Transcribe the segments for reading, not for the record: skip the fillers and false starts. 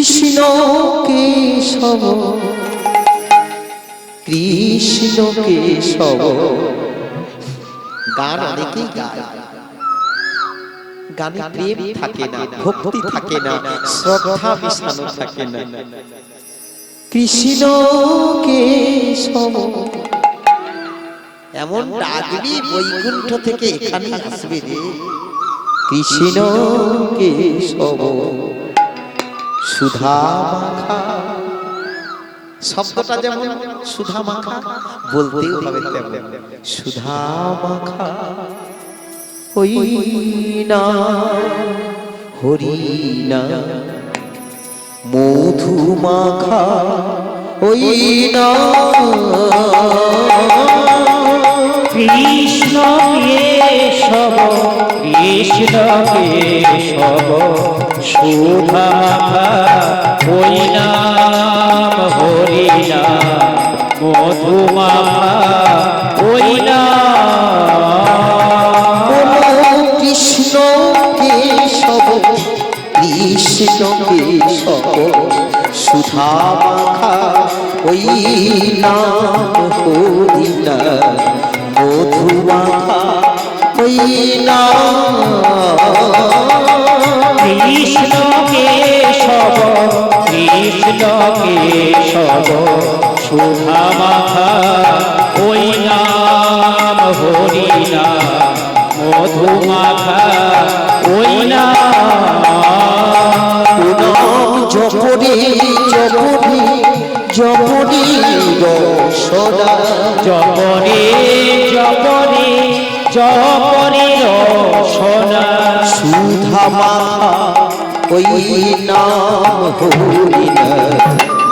কৃষ্ণ কেশব কৃষ্ণ কেশব। গান অনেকেই গায়, গানে প্রেম থাকে না, ভক্তি থাকে না, শ্রদ্ধা মিশানো থাকে না। কৃষ্ণ কেশব এমন ডাকবি বৈকুণ্ঠ থেকে এখানে আসবে রে। কৃষ্ণ কেশব সুধা মাখা, শব্দটা যেমন সুধা মাখা বলতেও হবে তেমন সুধা মাখা। ওই না হরি না মধু মাখা, ওই না কৃষ্ণ কেশব কৃষ্ণ কেশব সুধা মাখা, ওই নাম হরি নাম মধু মাখা, ওই নাম। কৃষ্ণ কেশব কৃষ্ণ কেশব সুধা মাখা, ওই নাম হরি নাম মধু মাখা, ওই নাম। কৃষ্ণ কেশব কৃষ্ণ কেশব সুধা মাখা, ওই নাম হরি নাম মধু মাখা, ওই নাম। জপরি জপরি জপরি রসনা, জপরে জপরে জপরে রসনা, সুধা মাখা, ওই নাম হরি নাম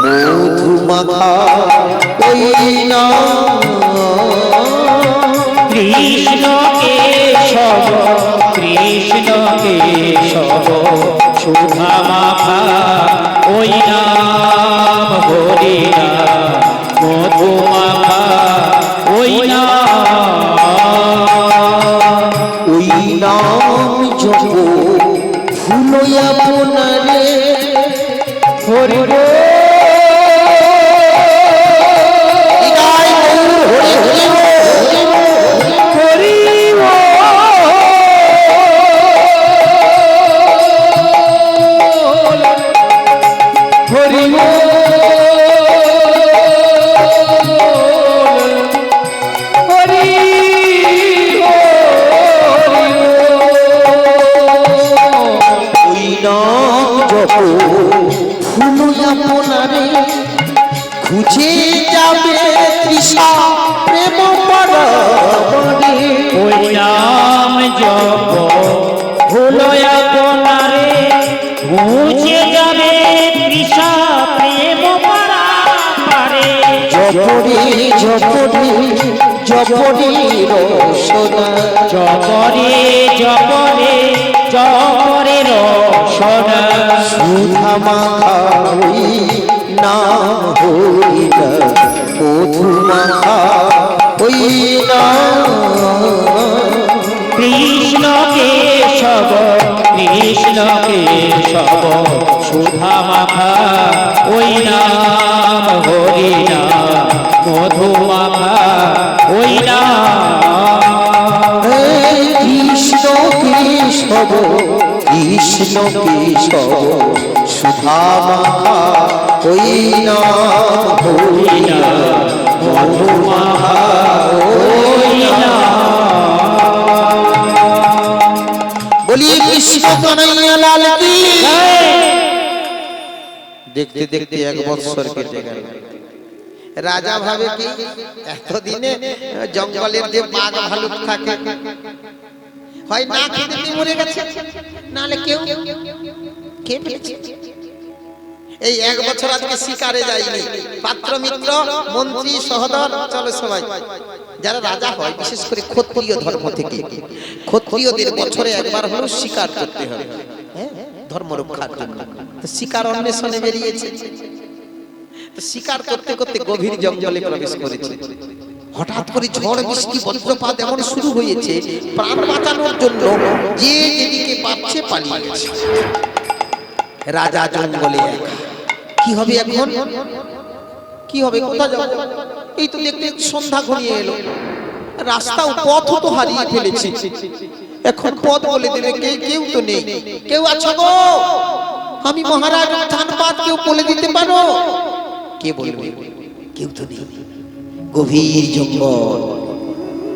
মধু মাখা, ওই নাম। কৃষ্ণ কেশব কৃষ্ণ কেশব সুধা মাখা, ওই নাম হরি নাম মধু মাখা, ওই নাম। ওই নাম জপ ফুলয়া আপনারে হরি গো খুঁজে যাবে তৃষা প্রেম পরবরে। ওই নাম জপ হলো আপনারে, খুঁজে যাবে তৃষা প্রেম পারে। জপরি জপরি জপরি রসনা, জপরে জপরে জপরে রসনা, সুধা মাখা, ওই নাম হরি নাম মধু মাখা, ওই নাম। কৃষ্ণ কেশব কৃষ্ণ কেশব সুধা মাখা, ওই নাম হরি নাম মধু মাখা, ওই নাম। কৃষ্ণ কেশব কৃষ্ণ কেশব সুধা মাখা, ওই নাম হরি নাম মধু মাখা, ওই নাম। বলিয়ে কৃষ্ণ কানাইয়া লাল কি। দেখতে দেখতে এক বৎসর কেটে গেল। রাজা ভাবে কি এতদিনে জঙ্গলের যে বাঘ ভালুক থাকে হয় না খেতে মরে গেছে, নাহলে কেউ কে ফেলেছে। এই এক বছর আজকে শিকারে যায়নি, পাত্র মিত্র মন্ত্রী সহদর চলো সবাই যারা রাজা হয়, বিশেষ করে ক্ষত্রিয় ধর্ম থেকে, ক্ষত্রিয়দের বছরে একবার হলো শিকার করতে হবে ধর্ম রক্ষার জন্য। তো শিকার অন্বেষণে বেরিয়েছে। তো শিকার করতে করতে গভীর জঙ্গলে প্রবেশ করেছে। হঠাৎ করে ঝড় বৃষ্টি বজ্রপাত এমন শুরু হয়েছে, প্রাণ বাঁচানোর জন্য যে যেদিকে পাচ্ছে পালিয়ে গেছে। রাজা জঙ্গলে একা। কি হবে এখন? কি হবে? কোথায় যাবো? এই তো দেখতে সন্ধ্যা ঘনিয়ে এলো, রাস্তাও পথ তো হারিয়ে ফেলেছি। এখন পথ বলে দেবে কে? কেউ তো নেই। কেউ আছো গো? আমি মহারাজ ধানবাদ, কেউ বলে দিতে পারো? কে বলবে? কেউ তো নেই। গভীর জঙ্গল,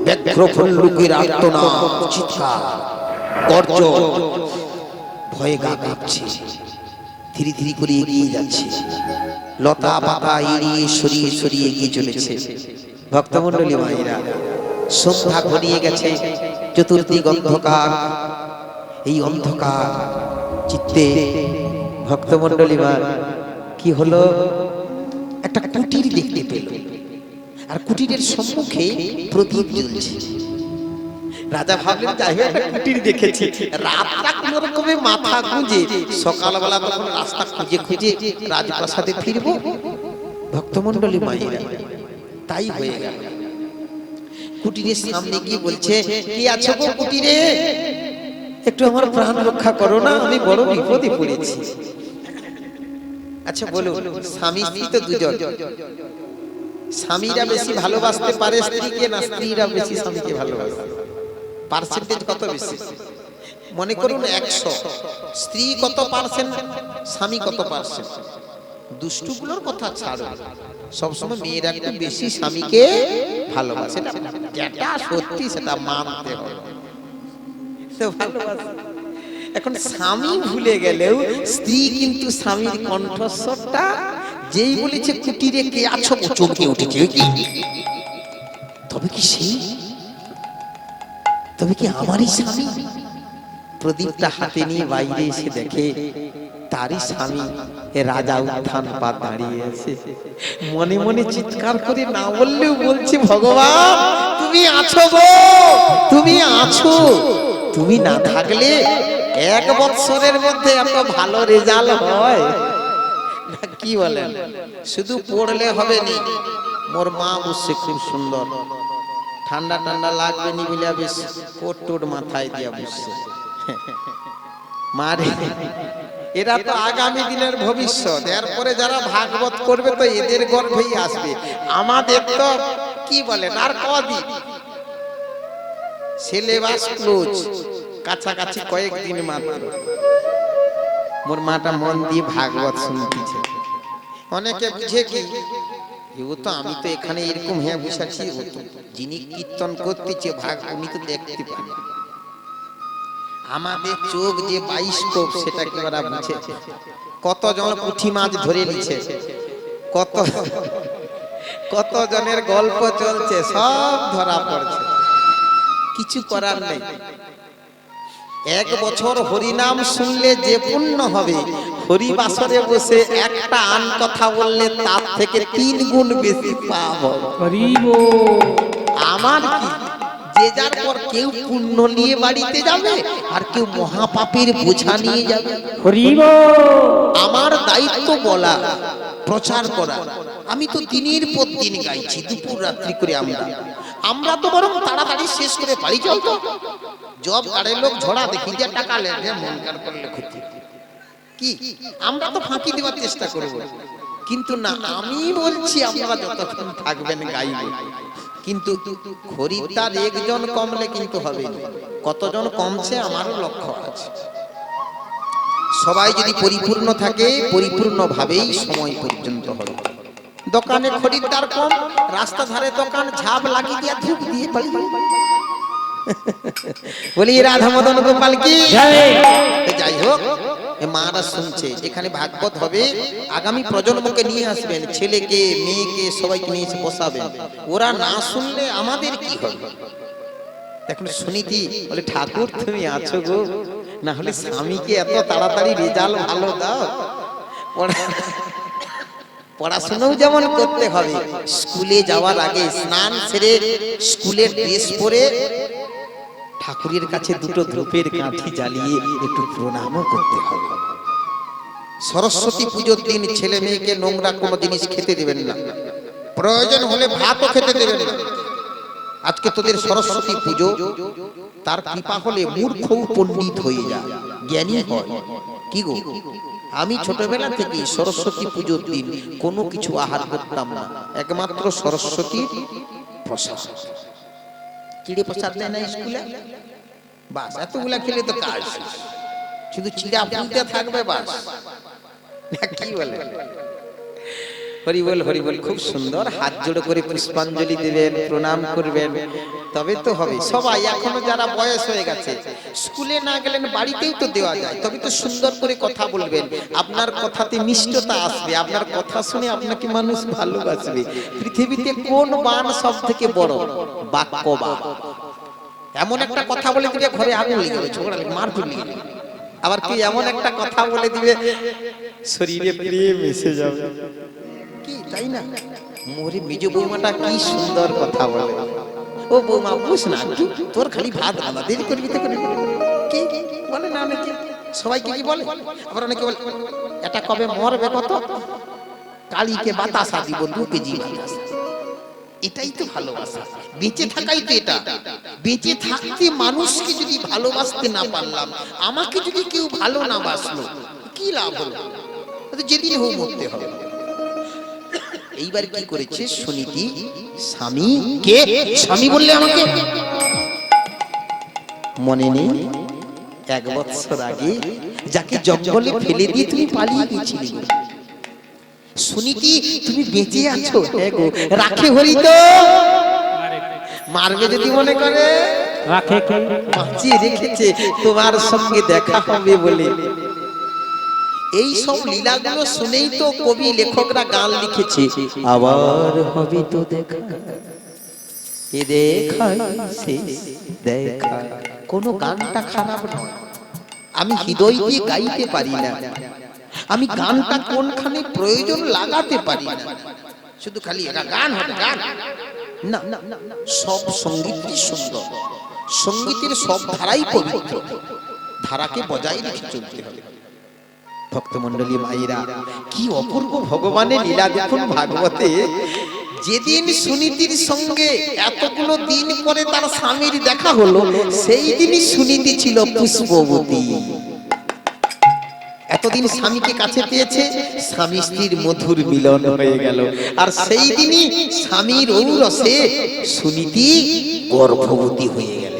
ব্যগ্র ভল্লুকের আর্তনাদ, চিৎকার, গর্জন, ভয়ে গা কাঁপছে। ধীরে ধীরে করে এগিয়ে যাচ্ছে, লতা পাতা এড়িয়ে সরিয়ে সরিয়ে এগিয়ে চলেছে। ভক্তমণ্ডলী মায়েরা, সন্ধ্যা ঘনিয়ে গেছে, চতুর্দিক অন্ধকার। এই অন্ধকার চিত্তে ভক্তমণ্ডলী মা কি হলো, একটা কুটির দেখতে পেল, আর কুটিরের সম্মুখে প্রদীপ জ্বলছে। রাজা ভাবলেন যাই হোক একটা কুটির দেখেছি, রাতটা কোন রকমে মাথা গুঁজে সকালবেলা তখন রাস্তা খুঁজে খুঁজে রাজপ্রাসাদে ফিরবো। ভক্তমণ্ডলী মায়েরা, তাই হয়ে গেল। কুটিরের সামনে গিয়ে বলছে, কি আছো গো কুটিরে? একটু আমার প্রাণ রক্ষা করো না, আমি বড় বিপদে পড়েছি। আচ্ছা বলো, স্বামী স্ত্রী তো দুজন, স্বামীরা বেশি ভালোবাসতে পারে স্ত্রীকে না স্ত্রীরা বেশি স্বামীকে ভালোবাসে? পার্সেন্টেজ কত বেশি? মনে করুন 100, স্ত্রী কত পার্সেন্ট, স্বামী কত পার্সেন্ট? দুষ্টুগুলোর কথা ছাড়ো, সবসময় মেয়েরা একটু বেশি স্বামীকে ভালোবাসে। যেটা সত্যি সেটা মানতে হবে, তো ভালোবাসে। এখন স্বামী ভুলে গেলেও স্ত্রী কিন্তু স্বামীর কণ্ঠস্বরটা যেই বলেছে কুটিরে কে আছো, চমকে উঠেছে। তবে কি সেই, তবে কি আমারই স্বামী? প্রদীপটা হাতে নিয়ে বাইরে এসে দেখে তারই স্বামী রাজা উত্থান পাত দাঁড়িয়ে আছে। মনে মনে চিৎকার করে না বললেও বলছে, ভগবান তুমি আছো গো, তুমি আছো। তুমি না থাকলে 1 বছরের মধ্যে এত ভালো রেজাল্ট হয় না? কি বলেন? শুধু পড়লে হবে নি। মোর মা বসছে খুব সুন্দর, ঠান্ডা ঠান্ডা লাগবে নি বলে বেশ কোট টোট মাথায় দিয়া বসছে। মারে, এরা তো আগামী দিনের ভবিষ্যৎ, এরপরে যারা ভাগবত করবে তো এদের গর্ভেই আসবে। আমাদের তো কি বলেন আর কদিন, সিলেবাস ক্লোজ, কাছাকাছি কয়েকদিন মাত্র। মোর মাটা মন দিয়ে ভাগবত শুনতেছে। অনেকে বুঝে কি, ও তো আমি তো এখানে এরকম হ্যাঁ বসেছি, যিনি কীর্তন করতেছে ভাগ উনি তো দেখতে পান। আমাদের চোখ যে বাইস্কোপ সেটা কি ওরা বুঝে? কতজন পুঁটি মাছ ধরে নিচ্ছে, কত কত জনের গল্প চলছে, সব ধরা পড়ছে। কিছু করার নেই। 1 বছর হরিনাম শুনলে যে পুণ্য হবে, হরিবাসরে বসে একটা আন কথা বললে তার থেকে 3 গুণ বেশি পাবো। আমার কি, যে যার পর কেউ পুণ্য নিয়ে বাড়িতে যাবে আর কেউ মহাপাপের বোঝা নিয়ে যাবে। আমার দায়িত্ব বলা, প্রচার করা। আমি তো দিনের পর দিন গাইছি, দুপুর রাত্রি করে। আমরা তো বরং তাড়াতাড়ি শেষ করে বাড়ি চল তো। জব গাড়ির লোক ঝড়া দেখি যে টাকা লেগে মন কার করলে ক্ষতি কি, আমরা তো ফাঁকি দেওয়ার চেষ্টা করব। কিন্তু না, আমি বলছি আপনারা যতক্ষণ থাকবেন গাইব। কিন্তু খরিদ্দার 1 জন কমলে কিন্তু হবে না। কতজন কমছে আমারও লক্ষ্য আছে। সবাই যদি পরিপূর্ণ থাকে, পরিপূর্ণ ভাবেই সময় পর্যন্ত হবে। দোকানে খরিদ্দার কম, রাস্তা ধারে দোকান ঝাপ লাগিয়ে দিয়ে ধূপ দিয়ে পালিয়ে। বলি রাধা মদন গোপাল কি যাই হোক, মারা শুনছে এখানে ভাগবত হবে, আগামী প্রজন্মকে নিয়ে আসবেন, ছেলেকে মেয়েকে সবাইকে নিয়ে এসে বসাবেন। ওরা না শুনলে আমাদের কি হবে? দেখুন সুনীতি বলে, ঠাকুর তুমি আছো গো, না হলে স্বামীকে এত তাড়াতাড়ি রেজাল্ট ভালো দাও। পড়াশোনাও যেমন করতে হবে, স্কুলে যাওয়ার আগে স্নান সেরে স্কুলের ড্রেস পরে ঠাকুরের কাছে 2টো ধূপের কাঠি জ্বালিয়ে একটু প্রণামও করতে হবে। সরস্বতী পুজোর দিন ছেলে মেয়েকে নোংরা কোনো জিনিস খেতে দেবেন না, প্রয়োজন হলে ভাতও খেতে দেবেন না। আজকে তোদের সরস্বতী পুজো, তার কৃপা হলে মূর্খও পণ্ডিত হয়ে যায়, জ্ঞানী হয়। কি গো, আমি ছোটবেলা থেকে সরস্বতী পুজোর দিন কোনো কিছু আহার করতাম না, একমাত্র সরস্বতীর প্রসাদ। চিড়ে প্রসাদ দেয় না স্কুলে, বাস এতগুলা খেলে তো কাজ শেষ। শুধু চিড়া ফুলতে থাকবে বাস। কি বলে? হরি বল হরি বল। খুব সুন্দর, হাত জোড়ো করে পুষ্পাঞ্জলি দেবেন, প্রণাম করবেন, তবে তো হবে। সবাই এখনো যারা বয়স হয়ে গেছে, স্কুলে না গেলেন বাড়িতেই তো দেওয়া যায়, তবে তো সুন্দর করে কথা বলবেন, আপনার কথাতে মিষ্টতা আসবে, আপনার কথা শুনে আপনাকে মানুষ ভালোবাসবে। পৃথিবীতে কোন বান সব থেকে বড়? বাক্য বান। এমন একটা কথা বলে দিবে ঘরে আগুন লেগে যাবে, ঝগড়া লেগে মারপিট লেগে যাবে। আবার কি এমন একটা কথা বলে দিবে শরীরে প্রেম এসে যাবে। কি তাই না? মোরে মেজ বৌমাটা কি সুন্দর কথা বলে। ও বৌমা বুঝ না, তোর খালি ভাত রান্না, দেরি করবি তো করবি। কি বলে না অনেকে, সবাইকে কি বলে। আবার অনেকে বলে এটা কবে মরবে, কত কালীকে বাতাসা দিব 2 কেজি বাতাসা। এটাই তো ভালোবাসা, বেঁচে থাকাই তো এটা। বেঁচে থাকতে মানুষকে যদি ভালোবাসতে না পারলাম, আমাকে যদি কেউ ভালো না বাসলো, কি লাভ হলো? যেদিন হোক মরতে হবে। এইবার কি করেছে সুনীতি, স্বামী কে, স্বামী বললে আমাকে মনে নেই 1 বছর আগে যাকে জঙ্গলে ফেলে দিয়ে তুমি পালিয়ে গেছিলে। সুনীতি তুমি বেঁচে আছো? হ্যাঁ গো। রাখে হরি তো মারবে যদি মনে করে, রাখে কে? বাঁচিয়ে রেখেছে তোমার সঙ্গে দেখা হবে বলে। এই সব লীলাগুলো শুনেই তো কবি লেখকরা গান লিখেছে, আবার হবে তো দেখা, এ দেখা সে দেখা। কোন গানটা খারাপ নয়, আমি হৃদয় দিয়ে গাইতে পারি না, আমি গানটা কোনখানে প্রয়োজন লাগাতে পারি না। শুধু খালি এটা গান হবে গান না, সব সঙ্গীতই সুন্দর, সঙ্গীতের সব ধারাই পবিত্র, ধারাকে বজায় রেখে চলতে হবে। ভক্তমণ্ডলী ভাইরা, কি অপূর্ব ভগবানের লীলা দেখুন ভাগবতে। যেদিন সুনীতির সঙ্গে এতগুলো দিন পরে তার স্বামীর দেখা হলো, সেই দিনই সুনীতি ছিল পুষ্পবতী। এতদিন স্বামীকে কাছে পেয়েছে, স্বামী স্ত্রীর মধুর মিলন হয়ে গেল, আর সেই দিনই স্বামীর ঔরসে সুনীতি গর্ভবতী হয়ে গেল।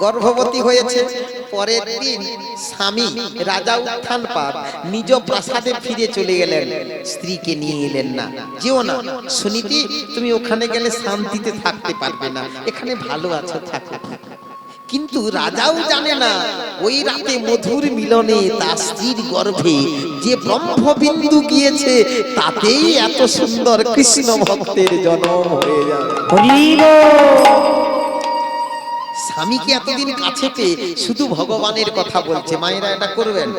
গর্ভবতী হয়েছে, পরের দিন স্বামী রাজা উত্থান পাপ নিজ প্রাসাদে ফিরে চলে গেলেন, স্ত্রীকে নিয়ে এলেন না। যেও না সুনীতি, তুমি ওখানে গেলে শান্তিতে থাকতে পারবে না, এখানে ভালো আছো থাকো। কিন্তু রাজাও জানে না ওই রাতে মধুর মিলনে তার স্ত্রীর গর্ভে যে ব্রহ্মবিন্দু গিয়েছে, তাতেই এত সুন্দর কৃষ্ণ ভক্তের জন্ম হয়ে যাবে। স্বামীকে এতদিন কাছে পেয়ে শুধু ভগবানের কথা বলছে। মায়েরা এটা করবেন,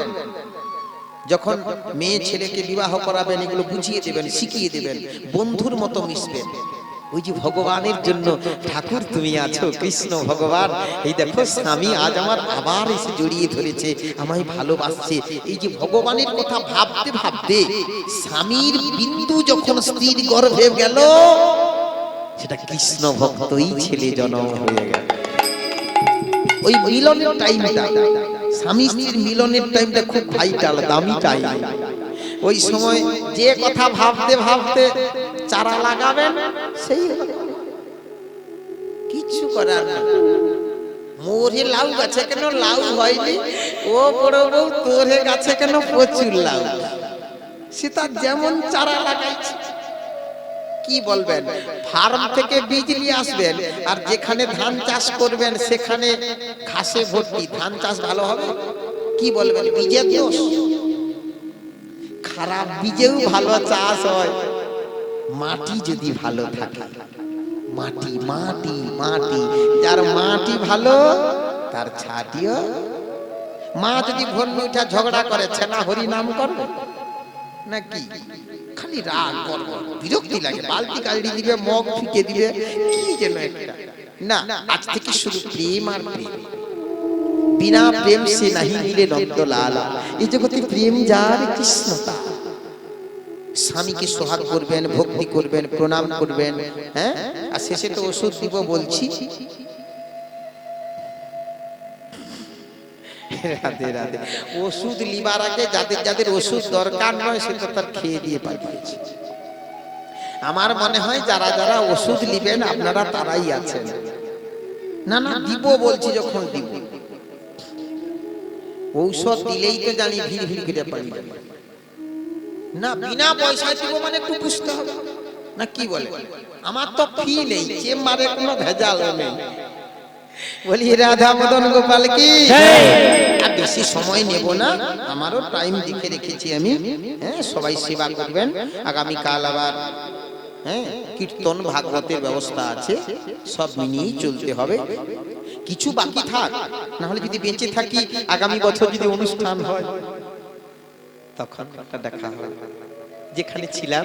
যখন মেয়ে ছেলেকে বিবাহ করাবেন এগুলো বুঝিয়ে দেবেন, শিখিয়ে দেবেন, বন্ধুর মতো মিশবেন। ওই যে ভগবানের জন্য ঠাকুর তুমি আছো, কৃষ্ণ ভগবান, এই দেখো স্বামী আজ আমার আবার এসে জড়িয়ে ধরেছে, আমায় ভালোবাসছে। এই যে ভগবানের কথা ভাবতে ভাবতে স্বামীর বিন্দু যখন স্ত্রীর গর্ভে গেল, সেটা কৃষ্ণ ভক্তই ছেলে জন্ম হয়ে গেল। ওই মিলনের টাইমটা, স্বামী স্ত্রীর মিলনের টাইমটা খুব ভাইটাল, দামি টাইম। ওই সময় যে কথা ভাবতে ভাবতে চারা লাগাবেন, সেই কিছু করার না। মোরে লাউ গাছে কেন লাউ হয়নি, ও বড় বউ তোরে গাছে কেন প্রচুর লাউ, সে তার যেমন চারা লাগাইছে। কি বলবেন, ফার্ম থেকে বীজ নিয়ে আসবেন, আর যেখানে ধান চাষ করবেন সেখানে ঘাসে ভর্তি, ধান চাষ ভালো হবে? কি বলবেন, বীজের দোষ? খারাপ বীজেও ভালো চাষ হয়, মাটি যদি ভালো থাকে। মাটি মাটি মাটি, যার মাটি ভালো তার ছাটিও। মা যদি ভোর উঠা ঝগড়া করে, ছেনা হরি নাম করবে নাকি? খালি রাগ করবো, বিরক্তি লাগে, বালতি কালড়ি দিবে, মগ ফিকে দিবে, কি যেন একটা। না, আজ থেকে শুধু প্রেম আর প্রেম। বিনা প্রেম সে নাহি মিলে নন্দলাল। এই জগতে প্রেম যার কৃষ্ণ তার। স্বামীকে সোহাগ করবেন, ভক্তি করবেন, প্রণাম করবেন, হ্যাঁ। আর শেষে তো ওষুধ দিব বলছি, রাধে রাধে। ওষুধ লিবার আগে যাদের যাদের ওষুধ দরকার নয় সেটা তার খেয়ে দিয়ে পাঠিয়েছে। আমার মনে হয় যারা যারা ওষুধ লিবেন আপনারা তারাই আছেন। না না দিব বলছি, যখন দিব ঔষধ দিলেই তো জানি ভিড় ভিড় করে পারি না, বিনা পয়সায় দিব মানে একটু বুঝতে হবে না, কি বলে? আমার তো ফি নেই, চেম্বারে কোনো ভেজাল নেই। বলি রাধা মদন গোপাল কি। আর বেশি সময় নেব না, আমারও টাইম দেখে রেখেছি আমি। হ্যাঁ, সবাই সেবা করবেন। আগামীকাল আবার কীর্তন ভাগবতের ব্যবস্থা আছে, সব মিলিয়েই চলতে হবে। কিছু বাকি থাক, না হলে যদি বেঁচে থাকি আগামী বছর যদি অনুষ্ঠান হয় তখন একটা দেখা হবে। যেখানে ছিলাম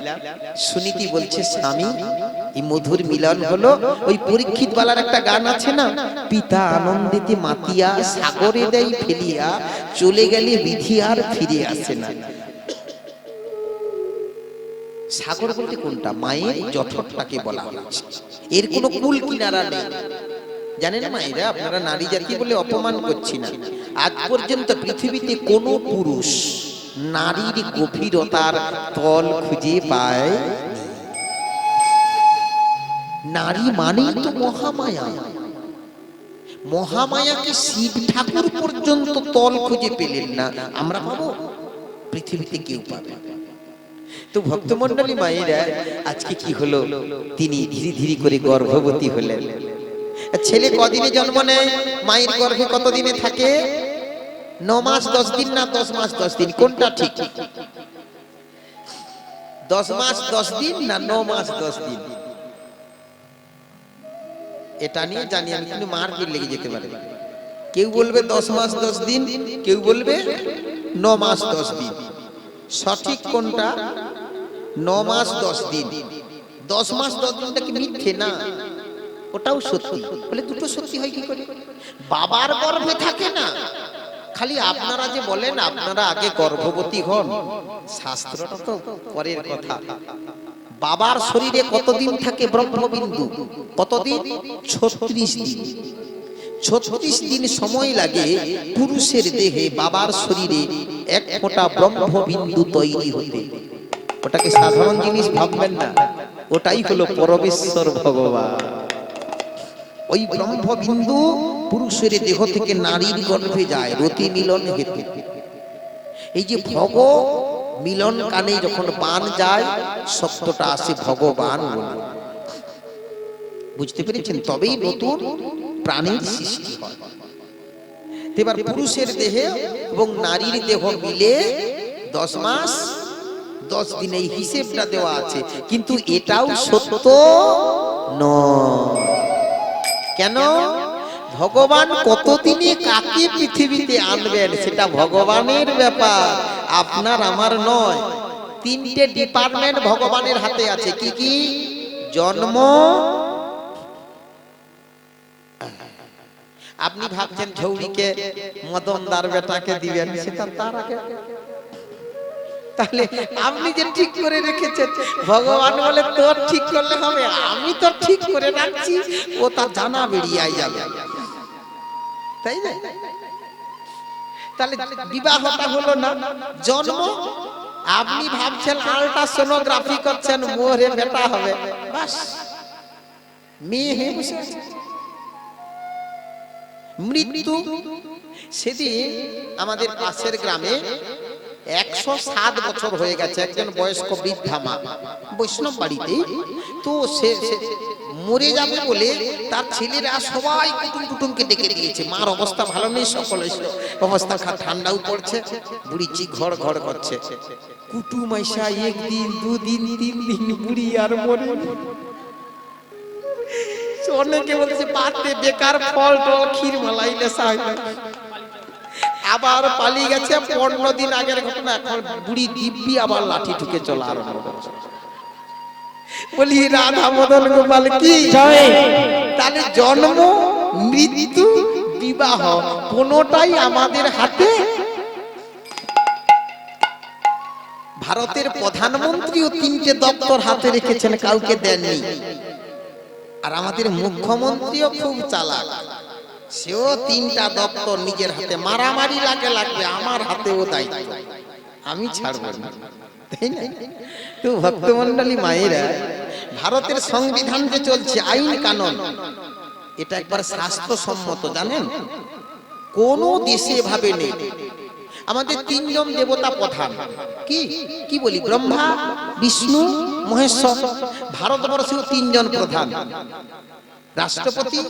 সুনীতি বলছে, স্বামী এই মধুর মিলন হলো। ওই পরীক্ষিত বালার একটা গান আছে না, পিতা আনন্দিতে মাতিয়া সাগরে দেয় ফেলিয়া, চলে গেলে বিধি আর ফিরে আসে না। সাগর বলতে কোনটা? মায়ের জঠরটাকে বলা হচ্ছে। এর কোনো কুল কিনারা নেই, জানেন মায়েরা? আপনারা নারী জাতি বলে অপমান করছি না। আজ পর্যন্ত পৃথিবীতে কোনো পুরুষ নারীর গভীরতার তল খুঁজে পায়। নারী মানেই তো মহামায়া। মহামায়াকে শিব ঠাকুর পর্যন্ত তল খুঁজে পেলেন না, আমরা পাবো? পৃথিবীতে কেউ পাবে? তো ভক্তমন্ডলী মায়েরা, আজকে কি হলো? তিনি ধীরে ধীরে করে গর্ভবতী হলেন। ছেলে কদিনে জন্ম নেয়? মায়ের গর্ভে কতদিনে থাকে? 9 মাস 10 দিন না 10 মাস 10 দিন? কোনটা ঠিক? 10 মাস 10 দিন না 9 মাস 10 দিন? এটা নিয়ে জানি আমি, কিন্তু মারপিট লেগে যেতে পারে। কেউ বলবে 10 মাস 10 দিন, কেউ বলবে 9 মাস 10 দিন। সঠিক কোনটা? 9 মাস 10 দিন। 10 মাস 10 দিনটা কি মিথ্যে? না, ওটাও সত্যি। বলে দুটো সত্যি হয় কি করে? বাবার গর্ভে থাকে না। খালি আপনারা যে বলেন আপনারা আগে গর্ভবতী হন, শাস্ত্রটা তো পরের কথা। বাবার শরীরে কতদিন থাকে ব্রহ্মবিন্দু? কতদিন? 36 দিন। 36 দিন সময় লাগে পুরুষের দেহে, বাবার শরীরে এক ফোঁটা ব্রহ্মবিন্দু তৈরি হতে। ওটাকে সাধারণ জিনিস ভাববেন না, ওটাই হলো পরমেশ্বর ভগবান। ওই ব্রহ্মবিন্দু পুরুষের দেহ থেকে নারীর গর্ভে যায় রতি মিলন হেতু। এই যে ভগ মিলন কানে যখন বান যায়, শব্দটা আসে ভগবান বলে। বুঝতে পেরেছেন? তবেই নতুন প্রাণীর সৃষ্টি হয়। এবার পুরুষের দেহে এবং নারীর দেহ মিলে 10 মাস 10 দিন এই হিসেবটা দেওয়া আছে, কিন্তু এটাও সত্য নয়। কেন? ভগবান কতদিনে কাকে পৃথিবীতে আনবেন সেটা ভগবানের ব্যাপার, আপনার আমার নয়। 3টে ডিপার্টমেন্ট ভগবানের হাতে আছে। কি কি? জন্ম। আপনি ভাবছেন ঝৌড়িকে মদনদার বেটাকে দিবেন, সেটা তার আগে। তাহলে আপনি যে ঠিক করে রেখেছেন, ভগবান বলে তোর ঠিক করলে হবে, আমি তো ঠিক করে রাখছি, ও তার জানা বেরিয়ে যাবে, তাই না? তাহলে বিবাহটা হলো না, জন্ম। আপনি ভাবছেন আল্ট্রাসোনোগ্রাফি করছেন, মোরে বেটা হবে, বাস মেয়ে হয়ে বসে আছে। মৃত্যু। সেদিন আমাদের পাশের গ্রামে 107 বছর হয়ে গেছে একজন বয়স্ক বৃদ্ধা মা, বৈষ্ণব বাড়িতে। তো সে মরে যাবে বলে তার ছেলেরা সবাই কুটুম কুটুমকে ডেকে দিয়েছে। মার অবস্থা ভালো নেই, সকলের অবস্থা ঠান্ডাও পড়ছে, বুড়ি ঘর ঘর করছে। কুটুম আইসা 1 দিন 2 দিন 3 দিন, বুড়ি আর মরে। অনেকে বলছে পাতে বেকার ফল টল ক্ষীর মালাই নেশা হয়, আবার পালিয়ে গেছে। 15 দিন আগের ঘটনা। এখন বুড়ি দিব্যি আবার লাঠি ঠুকে চলা আরম্ভ করছে। বলি রাধা মদন গোপাল কি জয়। তাহলে জন্ম, মৃত্যু, বিবাহ কোনটাই আমাদের হাতে। ভারতের প্রধানমন্ত্রীও 3টে দপ্তর হাতে রেখেছেন, কাউকে দেননি। আর আমাদের মুখ্যমন্ত্রীও খুব চালাক, সেও 3টা দপ্তর নিজের হাতে, মারামারি লাগবে আমার হাতেও দায়িত্ব, আমি ছাড়বো না, তাই না? তো ভক্তমণ্ডলী মায়েরা, ভারতের সংবিধান যে চলছে, আইন কানুন, এটা একবার শাস্ত্রসম্মত, জানেন? কোন দেশে ভাবে নেই। আমাদের 3জন দেবতা প্রধান, কি কি বলি, ব্রহ্মা, বিষ্ণু, মহেশ্বর। ভারতবর্ষেও 3জন প্রধান, রাষ্ট্রপতি,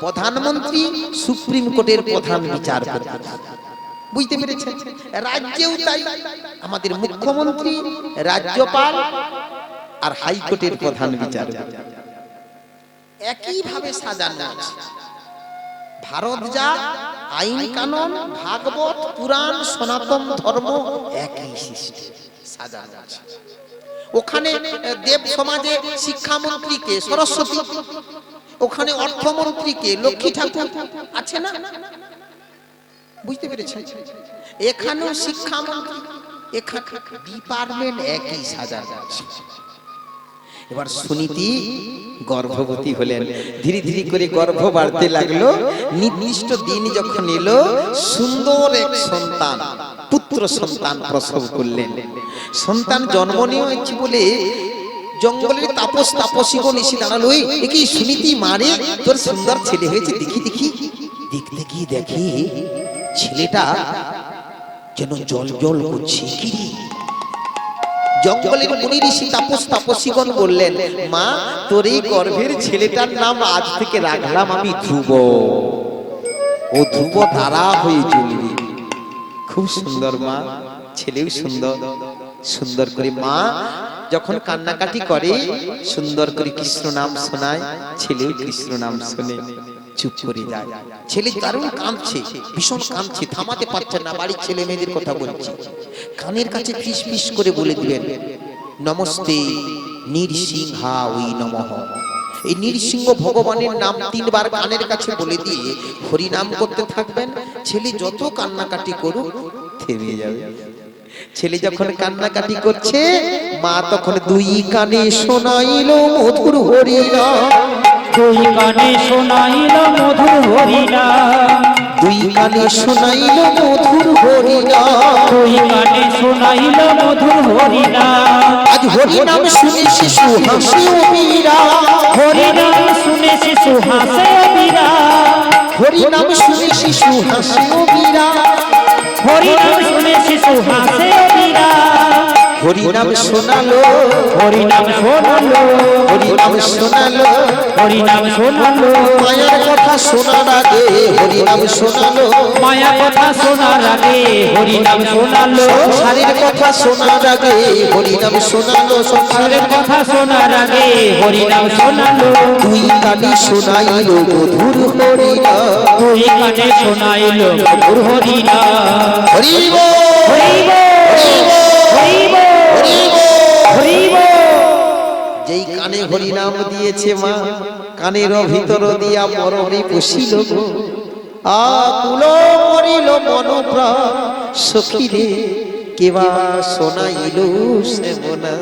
প্রধানমন্ত্রী, সুপ্রিম কোর্টের প্রধান বিচারপতি। বুঝতে পেরেছেন? রাজ্যেও তাই, আমাদের মুখ্যমন্ত্রী, রাজ্যপাল আর হাইকোর্টের প্রধান বিচারপতি একই ভাবে সাজানো আছে। ভারত যা আইন কানুন, ভাগবত, পুরাণ, সনাতন ধর্ম একই সিস্টেম সাজানো আছে। ওখানে দেব সমাজে শিক্ষামন্ত্রীকে সরস্বতী, ওখানে অর্থমন্ত্রীকে লক্ষ্মী ঠাকুর, আছে না? বুঝতে পেরেছেন? এখানেও শিক্ষামন্ত্রী, এখানে ডিপার্টমেন্ট একই সাজানো আছে। এবার সুনীতি গর্ভবতী হলেন, ধীরে ধীরে করে গর্ভ বাড়তে লাগলো। নির্দিষ্ট দিন যখন এলো, সুন্দর এক সন্তান, পুত্র সন্তান প্রসব করলেন। সন্তান জন্ম নিয়েছে বলে জঙ্গলের তাপস তাপসীগণ এসে দাঁড়ালো, এই কি সুনীতি মারে, তোর সুন্দর ছেলে হয়েছে, দেখি দেখি। দেখতে গিয়ে দেখে ছেলেটা যেন জল জল করছে। কি রে? জঙ্গলের মুনি ঋষি তাপস তাপসীগণ বললেন, মা, তোর এই গর্ভের ছেলেটার নাম আজ থেকে রাখলাম আমি ধ্রুব। ও ধ্রুব তারা হয়ে চলবে। খুব সুন্দর মা, ছেলেও সুন্দর। সুন্দর করে মা যখন কান্নাকাটি করে, সুন্দর করে কৃষ্ণ নাম শোনায়, ছেলেও কৃষ্ণ নাম শোনে, চুপ করে যায়। ছেলে দারুণ কাঁদছে, ভীষণ কাঁদছে, থামাতে পারছে না। বাড়ির ছেলে মেয়েদের কথা বলছি, কানের কাছে ফিস ফিস করে বলে দিলেন, নমস্তে নৃসিংহায় নমঃ। এই নৃসিংহ ভগবানের নাম 3 বার কানের কাছে বলে দিয়ে হরি নাম করতে থাকবেন। ছেলে যত কান্নাকাটি করুক থেমে যাবে। ছেলে যখন কান্নাকাটি করছে, মা তখন 2 কানে শোনাইল মধুর হরি নাম। 2 কানে শোনাইল মধুর হরি নাম। 2 কানে শোনাইল মধুর হরি নাম। 2 কানে শোনাইল মধুর হরি নাম। আজ হরি নাম শুনে শিশু হাসে অবিরা। হরি নাম শুনে শিশু হাসে অবিরা। হরি নাম শুনে শিশু হাসে অবিরা। হরি নাম শুনে শিশু হাসে অবিরা। হরি নাম শোনালো, হরি নাম শোনালো, হরি নাম শোনালো, হরি নাম শোনালো। মায়ের কথা শোনার আগে হরি নাম শোনালো। মায়া কথা শোনার আগে হরি নাম শোনালো। সংসারের কথা শোনার আগে হরি নাম শোনালো। সংসারের কথা শোনার আগে হরি নাম শোনালো। 2 কানে শোনাইল মধুর হরি নাম। 2 কানে শোনাইল মধুর হরি নাম। হরি বল, হরি বল, হরি বল, হরি বল। যেই কানে হরি নাম দিয়েছে মা, কানের ভিতর দিয়া মরণে বসিল গো। আকুল করিল মন প্রাণ, সখী রে কেবা শোনাইল সেমনা।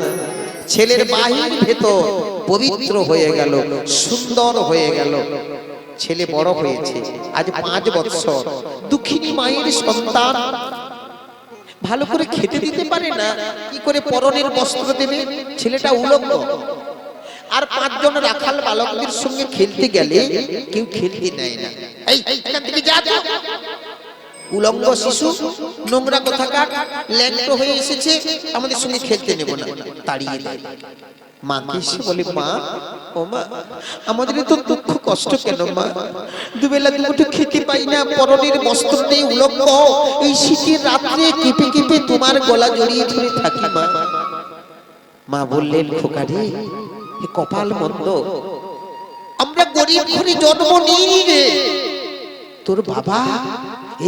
ছেলের বাহির ভেতর পবিত্র হয়ে গেল, সুন্দর হয়ে গেল। ছেলে বড় হয়েছে, আজ 5 বৎসর। দুঃখিনী মায়ের সন্তান, ভালো করে খেতে দিতে পারে না, কি করে পরনের বস্ত্র দেবে? ছেলেটা উলঙ্গ। আর 5 জন রাখাল বালকদের সঙ্গে খেলতে গেলে কেউ খেলতে নেয় না। এই এখান থেকে যা যা। উলঙ্গ শিশু, নোংরা কোথাকার, ল্যাংটো হয়ে এসেছে, আমাদের সঙ্গে খেলতে নেব না, তাড়িয়ে দেয়। মাকে এসে বলে, মা, ও মা, আমাদের তো দুঃখ কষ্ট কেন মা? দুবেলা দুমুঠো খেতে পাই না, পরনের বস্ত্র নেই, উলঙ্গ। এই শীতের রাত্রে কেঁপে কেঁপে তোমার গলা জড়িয়ে ধরে থাকি মা। মা বললেন, খোকা রে, কপাল মন্দ, আমরা গরিব ঘরে জন্ম নিই রে। তোর বাবা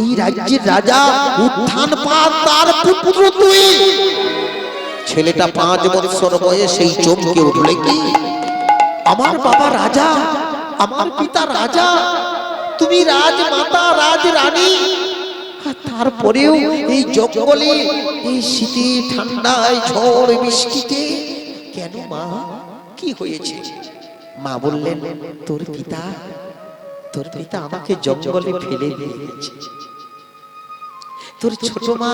এই রাজ্যের রাজা, উত্থান পাত তার পুত্র তুই। ছেলেটা 5 বছর বয়সেই চমকে উঠলে, কি আমার বাবা রাজা, আমার পিতা রাজা, তুমি রাজমাতা, রাজরানী, তারপরেও এই জঙ্গলে, এই শীতে ঠান্ডায় ঝড় বৃষ্টিতে কেন মা? কি হয়েছে? মা বললেন, তোর পিতা তোর পিতা আমাকে জঙ্গলে ফেলে দিয়ে গেছে, তোর ছোট মা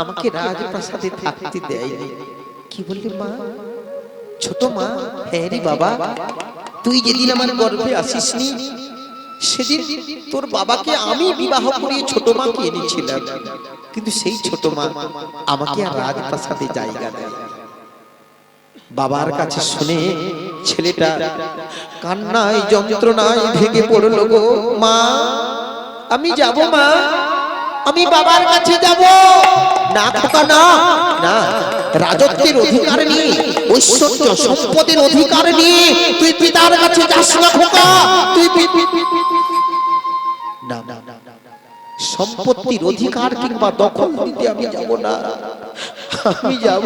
আমাকে রাজপ্রাসাদে থাকতে দেয়নি। কি বললি মা? ছোট মা? হ্যাঁ রে বাবা, তুই যেদিন আমার গর্ভে আসিসনি সেদিন তোর বাবাকে আমি বিবাহ করিয়ে ছোট মাকে এনেছিলাম, কিন্তু সেই ছোট মা আমাকে আর রাজপ্রাসাদে জায়গা দেয়। বাবার কাছে শুনে ছেলেটা কান্নায় যন্ত্রণায় ভেঙে পড়লো। গো মা, আমি যাব মা, আমি বাবার কাছে যাব। না খোকা না, না, রাজত্বের অধিকার নিয়ে, ঐশ্বর্য সম্পদের অধিকার নিয়ে তুই পিতার কাছে যাস না খোকা। তুই না, না, না, সম্পত্তির অধিকার কিংবা দখল দিতে আমি যাব না। আমি যাব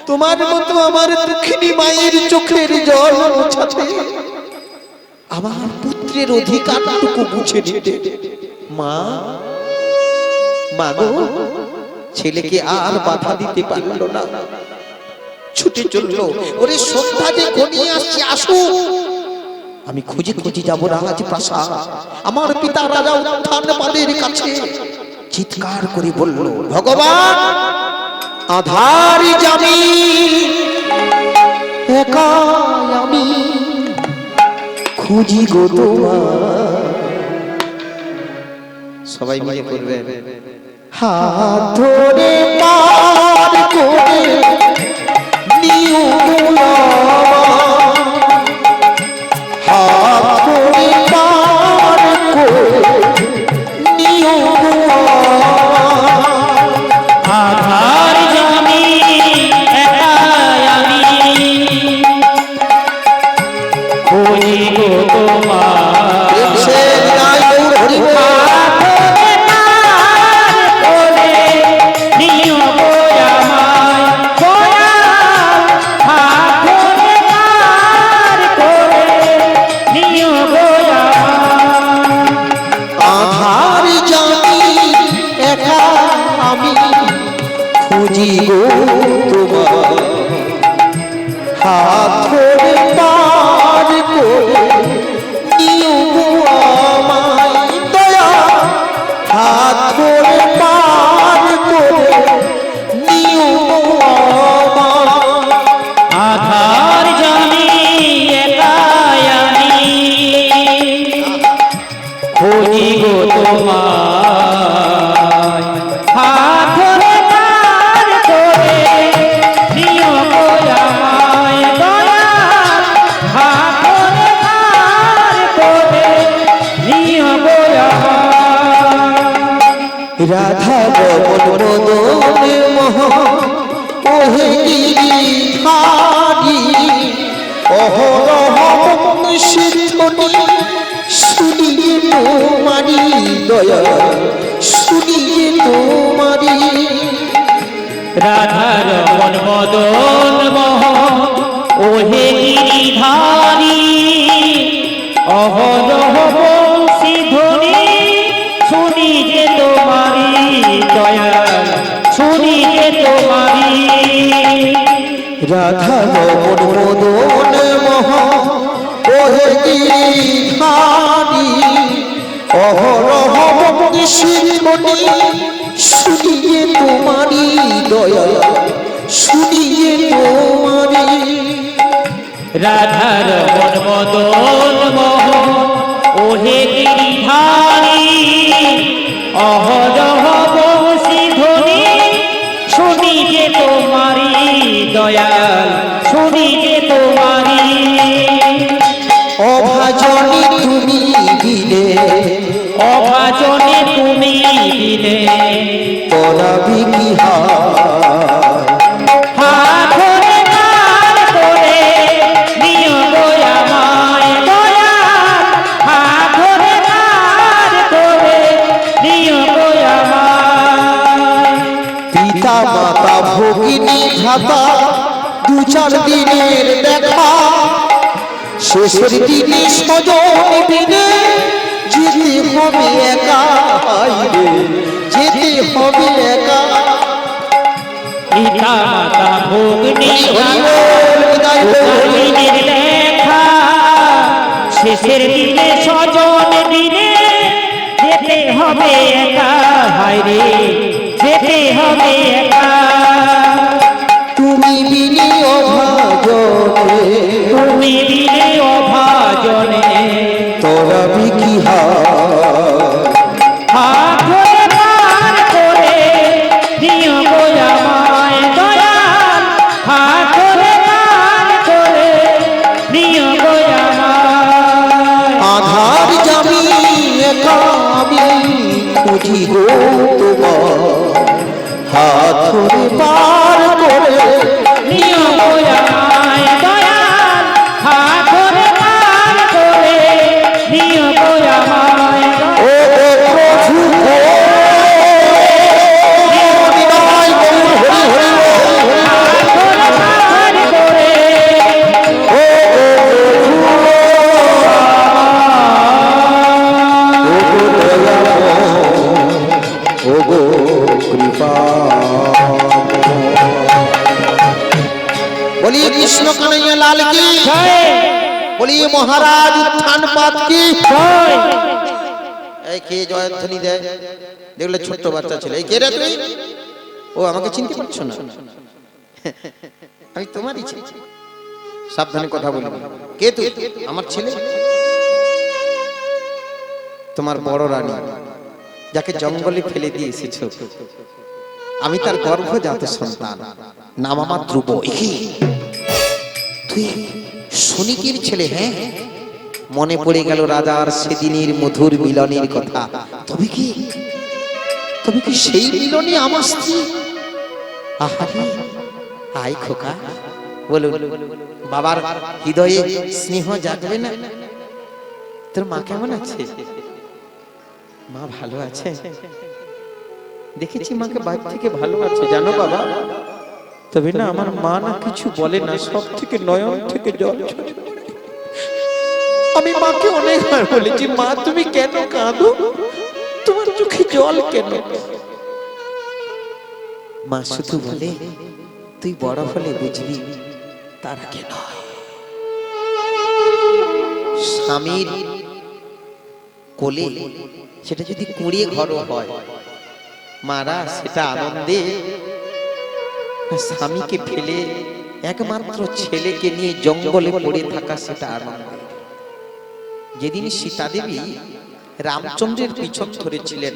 তোমার মতো আমার দুঃখিনী মায়ের চোখের জল মোছাতে, আমার পুত্রের অধিকারটুকু বুঝে নিতে। মা, মা গো, ছেলেকে আর বাধা দিতে পারল না, ছুটে চললো। ওরে সন্ধ্যা যে ঘনিয়ে আসছে, আসো। আমি খুঁজে খুঁজে যাব রাজপ্রাসাদ। আমার পিতা রাজা উত্থানপাদের কাছে চিৎকার করে বলল, ভগবান আধার জানি, একা আমি খুঁজি গো তোমার। সবাই মিলে করবেন, হাত ধরে পার করে নিও গো, হাত ধরে পার করে নিও গো। আধার জানি, একা আমি খুঁজি গো তোমার। নিও গো আমায়, দয়াল, হাত ধরে পার করে নিও গো আমায়। আধার জানি, একা আমি খুঁজি গো তোমার, হাত ধরে পার করে নিও গো আমায়। দয়া, হাত ধরে পার করে নিও গো আমায়। আধার জানি, একা আমি খুঁজি গো তোমায়, হাত ধরে পার করে নিও গো আমায়। দয়াল, হাত ধরে পার করে নিও গো আমায়। রাধা বদন মোহ ওহে গিরিধারী, অহরহ সিদ্ধনি শুনিয়ে তোমারি দয়া, শুনিয়ে তোমারি। রাধার মন মদন মোহ ওহে গিরিধারী, অহরহ বংশী ধ্বনি শুনি যে তোমারি দয়াল, শুনি যে তোমারি। রাধা মন মদন মোহ ওহে গিরিধারী, অহরহ সিদ্ধনি শুনিয়ে তোমারি দয়া, শুনিয়ে তোমারি। রাধার মন মদন মোহ ওহে গিরিধারী, অহরহ বংশী ধ্বনি শুনি যে তোমারি দয়াল, শুনি যে তোমারি। অভাজনে তুমি দিলে, অভাজনে তুমি দিলে পরাবি কি হাত ধরে পার করে নিও গো আমায়। দয়াল, হাত ধরে পার করে নিও গো আমায়। পিতা মাতা ভগিনী ভ্রাতা দু চার দিনের দেখা, শেষের দিনে স্বজন দিনে যেতে হবে একা, যেতে হবে একা। পিতা মাতা ভগ্নী হরি বল, বিদায় বল। ভগিনীর দেখা, শেষের দিনে স্বজন দিনে যেতে হবে একা, হায় রে যেতে হবে একা। তুমি বিলি অভাজনে, তুমি দিলে অভাজনে, তোরা বিকি হাত ধরে পার করে দিও গো আমায় দয়াল, হাত ধরে পার করে দিও গো আমায়। আধার জামি একা আমি খুঁজি গো তোমার, হাত ধরে পার করে দিও গো আমায় দয়াল, হাত ধরে পার করে দিও গো আমায়। ও প্রভু গো, বিদায় বলি হরি হরি হরি। পার করে ও প্রভু, ও গো কৃপা। বলি কৃষ্ণ কানাইয়া লাল কি, জয় বলি মহারাজ উত্থান পাত কি। জয়। এই কে জয়ধ্বনি দেয়? দেখলে ছোট্ট বাচ্চা ছেলে। এই কে রে তুই? ও আমাকে চিনতে পারছো না? আমি তোমারই ছেলে। সাবধানে কথা বলবি। কে তুই? আমার ছেলে, তোমার বড় রানী, যাকে জঙ্গলে ফেলে দিয়ে এসেছো। আমি তার গর্ভজাত সন্তান, নাম আমার ধ্রুব। তুই শনিকের ছেলে? হ্যাঁ, মনে পড়ে গেল রাজার সেদিনের মধুর মিলনের কথা। তবে কি সেই মিলনে আমার স্ত্রী? আহারে, আই খোকা, বলুন বাবার হৃদয়ে স্নেহ জাগবে না? তোর মা কেমন আছে? মা ভালো আছে? দেখেছি মাকে বাইরে থেকে ভালো আছে, জানো বাবা। তবে না, আমার মা না কিছু বলে না, সব থেকে নয়ন থেকে জল ঝরে পড়ে। আমি মাকে অনেকবার বলেছি, মা তুমি কেন কাঁদো, তোমার চোখে জল কেন? মা শুধু বলে, তুই বড় হলে বুঝবি, তার আগে নয়। স্বামীর কোলে সেটা যদি কুঁড়িয়ে ঘর হয়, মারা সেটা আনন্দে, স্বামীকে ফেলে একমাত্র ছেলেকে নিয়ে জঙ্গলে পড়ে থাকা সেটা আনন্দ। যেদিন সীতা দেবী রামচন্দ্রের পিছন ধরেছিলেন,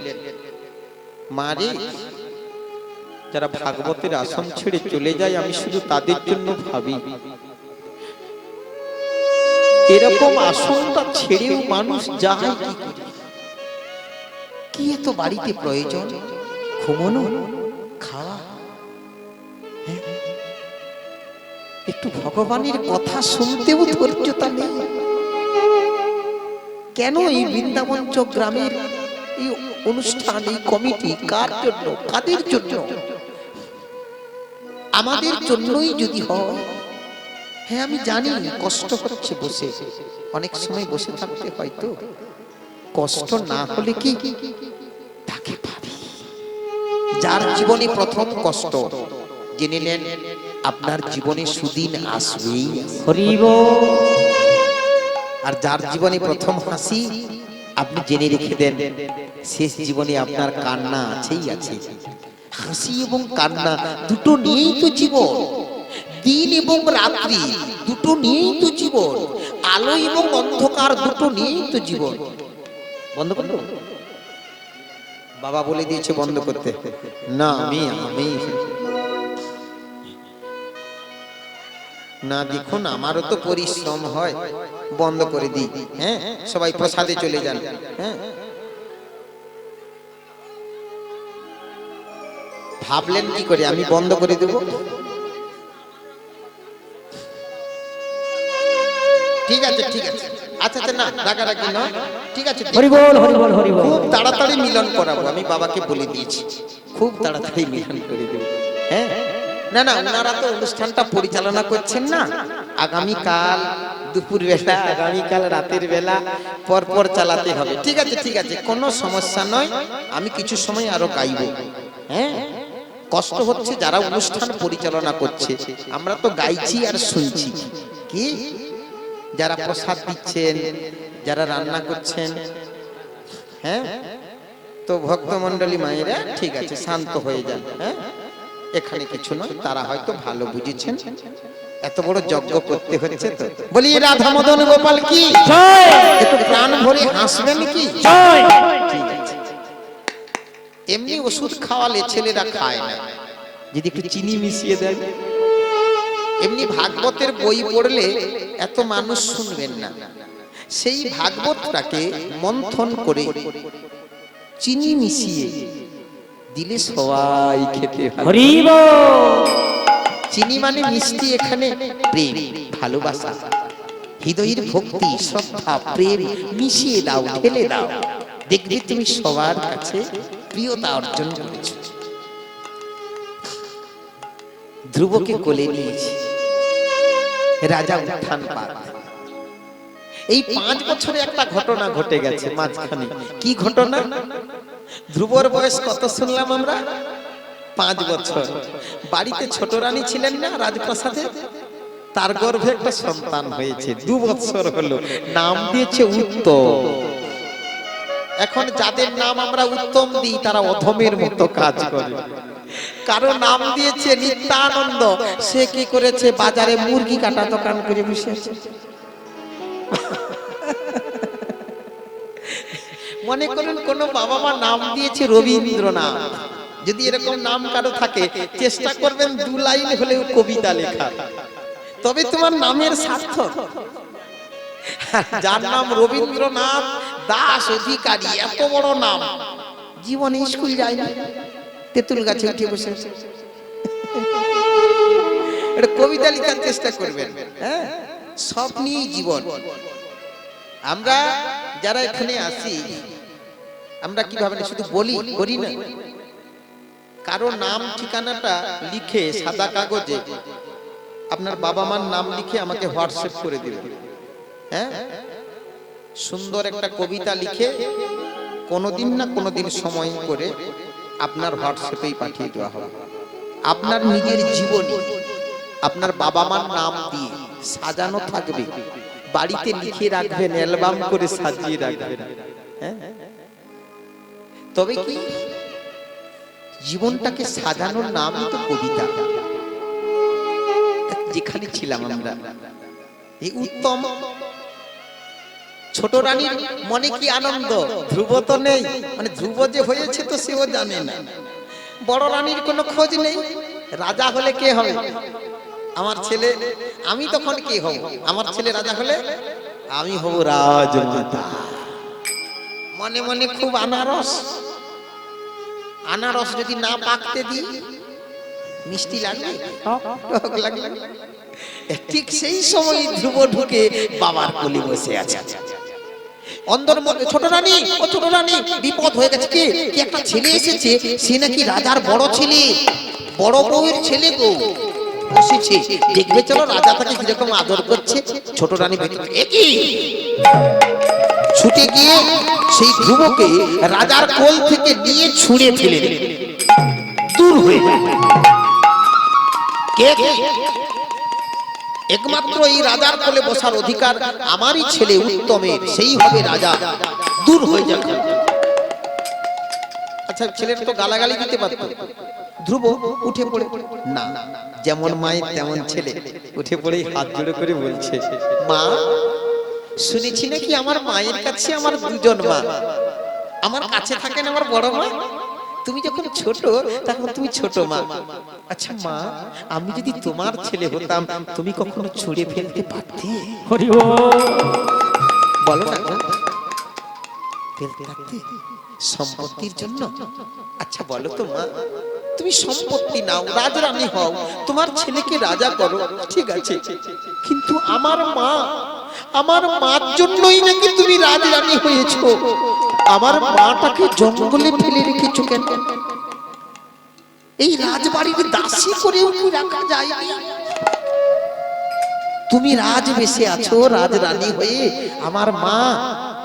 মারে যারা ভাগবতের আসন ছেড়ে চলে যায়, আমি শুধু তাদের জন্য ভাবি, এরকম আসনটা ছেড়েও মানুষ যায় কি করে? কি এত বাড়িতে প্রয়োজন? ঘুমানো, খাওয়া, একটু ভগবানের কথা শুনতেও ধৈর্যতা নেই। কেন এই বৃন্দাবন গ্রামের এই অনুষ্ঠান, এই কমিটি কার জন্য, কাদের জন্য? আমাদের জন্যই যদি হয়। হ্যাঁ, আমি জানি কষ্ট হচ্ছে বসে, অনেক সময় বসে থাকতে হয়তো। কষ্ট না হলে কি তাকে ভাবি, যার জীবনে প্রথম কষ্ট, জেনে নেন আপনার জীবনে সুদিন আসবেই। হরিব। আর যার জীবনে প্রথম হাসি, আপনি জেনে রেখে দেন শেষ জীবনে আপনার কান্না আছেই আছে। হাসি এবং কান্না দুটো নিয়েই তো জীবন। দিন এবং রাত্রি দুটো নিয়েই তো জীবন। আলো এবং অন্ধকার দুটো নিয়েই তো জীবন। বন্ধ করো, বাবা বলে দিয়েছে বন্ধ করতে। না, আমি না, দেখুন আমারও তো পরিশ্রম হয়, বন্ধ করে দিই। হ্যাঁ, সবাই প্রসাদে চলে যান। হ্যাঁ, ভাবলেন কি করে আমি বন্ধ করে দেব? ঠিক আছে, ঠিক আছে, আচ্ছা আচ্ছা, না রাগারাগি নয়, ঠিক আছে। হরিবল হরিবল হরিবল। খুব তাড়াতাড়ি মিলন করাবো, আমি বাবাকে বলে দিয়েছি, খুব তাড়াতাড়ি মিলন করে দেবো। হ্যাঁ, না না, ওনারা তো অনুষ্ঠানটা পরিচালনা করছেন না, আগামীকাল দুপুর বেলা, আগামীকাল রাতের বেলা পর পর চালাতে হবে। ঠিক আছে, ঠিক আছে, কোনো সমস্যা নয়, আমি কিছু সময় আরো গাইবো। হ্যাঁ, কষ্ট হচ্ছে যারা অনুষ্ঠান পরিচালনা করছে, আমরা তো গাইছি আর শুনছি। কি যারা প্রসাদ দিচ্ছেন, যারা রান্না করছেন, হ্যাঁ, তো ভক্তমণ্ডলী মায়েরা ঠিক আছে, শান্ত হয়ে যান। হ্যাঁ, এখানে কিছু নয়, তারা হয়তো ভালো বুঝেছেন, এত বড় যজ্ঞ করতে হচ্ছে তো। বলি রাধা মদন গোপাল কি, একটু প্রাণ ভরে হাসবেন কি? ঠিক আছে। এমনি ওষুধ খাওয়ালে ছেলেরা খায় না, যদি একটু চিনি মিশিয়ে দেন। এমনি ভাগবতের বই পড়লে এত মানুষ শুনবেন না, সেই ভাগবতটাকে মন্থন করে চিনি মিশিয়ে দিলে সবাই খেতে ভালো। চিনি মানে মিষ্টি, এখানে প্রেম, ভালোবাসা, হৃদয়ের ভক্তি, শ্রদ্ধা, প্রেম মিশিয়ে দাও, ঢেলে দাও, দেখবে তুমি সবার কাছে প্রিয়তা অর্জন করেছো। ধ্রুবকে কোলে নিয়েছে, রাজা উত্থান পাত। এই 5 বছরে একটা ঘটনা ঘটে গেছে মাঝখানে। কি ঘটনা? ধ্রুবর বয়স কত শুনলাম আমরা? 5 বছর। বাড়িতে ছোট রানী ছিলেন না রাজপ্রাসাদে, তার গর্ভে একটা সন্তান হয়েছে। 2 বছর হলো, নাম দিয়েছে উত্তম। এখন যাদের নাম আমরা উত্তম দিই তারা অধমের মতো কাজ করে। কারো নাম দিয়েছে নিত্যানন্দ, সে কি করেছে? বাজারে মুরগি কাটা দোকান করে বসে আছে। মনে করেন কোন বাবা মা নাম দিয়েছে রবীন্দ্রনাথ, যদি এরকম নাম কারো থাকে চেষ্টা করবেন 2 লাইন হলেও কবিতা লেখা, তবে তোমার নামের সার্থক। যার নাম রবীন্দ্রনাথ দাস অধিকারী, এত বড় নাম, জীবনে স্কুল যায় না, তেঁতুল গাছে উঠে বসে আছে। এটা কবিতা লেখার চেষ্টা করবেন। হ্যাঁ, সব নিয়েই জীবন। আমরা যারা এখানে আসি, আমরা কি ভাবেন? শুধু বলি, করি না। কারো নাম ঠিকানাটা লিখে সাদা কাগজে আপনার বাবা মার নাম লিখে আমাকে হোয়াটসঅ্যাপ করে দিবেন। হ্যাঁ, সুন্দর একটা কবিতা লিখে কোনোদিন না কোনোদিন সময় করে আপনার হোয়াটসঅ্যাপেই পাঠিয়ে দেওয়া হবে। আপনার নিজের জীবনী আপনার বাবা মার নাম দিয়ে সাজানো থাকবে, বাড়িতে লিখে রাখবেন, অ্যালবাম করে সাজিয়ে রাখবেন। হ্যাঁ, তবে কি জীবনটাকে সাজানোর নামই তো কবিতা। যেখানে ছিলাম আমরা, এই উত্তম ছোট রানীর মনে কি আনন্দ, ধ্রুব তো নেই, মানে ধ্রুব যে হয়েছে তো সেও জানে না। বড় রানীর কোনো খোঁজ নেই। রাজা হলে কে হবে? আমার ছেলে। আমি তখন কে হব? আমার ছেলে রাজা হলে আমি হব রাজমাতা। মনে মনে খুব আনারস, আনারস যদি না পাকতে দিই মিষ্টি লাগবে, টক লাগবে। ঠিক সেই সময় ধ্রুব ঢুকে বাবার কোলে বসে আছে। অন্দর মধ্যে ছোট রানী, ও ছোট রানী, বিপদ হয়ে গেছে। কি একটা ছেলে এসেছে, সে নাকি রাজার বড় ছেলে, বড় বউয়ের ছেলে গো, এসেছে, দেখবে চলো রাজা তাকে কিরকম আদর করছে। ছোট রানী একই ছুটে গিয়ে সেই ধ্রুবকে রাজার কোল থেকে নিয়ে ছুঁড়ে ফেলে দূর হয়ে যায়। একমাত্র এই রাজার কোলে বসার অধিকার আমারই ছেলে উত্তমের, সেই হবে রাজা, দূর হয়ে যাবে। আচ্ছা, ছেলের তো গালাগালি দিতে পারত। ধ্রুব উঠে পড়ে, না, যেমন মায়ের তেমন ছেলে, উঠে পড়েই হাত জোড়ে করে বলছে, মা, শুনেছি নাকি আমার মায়ের কাছে আমার 2জন মা, আমার কাছে থাকেন আমার বড় মা, তুমি যখন ছোট তখন তুমি ছোট মা। আচ্ছা মা, আমি যদি তোমার ছেলে হতাম তুমি কখনো ছুঁড়ে ফেলতে পারতে? বলো না, ফেলতে পারতে সম্পত্তির জন্য? আচ্ছা বলো তো মা, তুমি সম্পত্তি নাও, রাজরানী হও, তোমার ছেলেকে রাজা করো, ঠিক আছে, কিন্তু আমার মা, আমার মার জন্যই নাকি তুমি রাজরানী হয়েছো, আমার মাটাকে জঙ্গলে ফেলে রেখেছো কেন? এই রাজবাড়ির দাসী করেও কি রাখা যায়? তুমি রাজবেশে আছো, রাজরানী হয়ে, আমার মা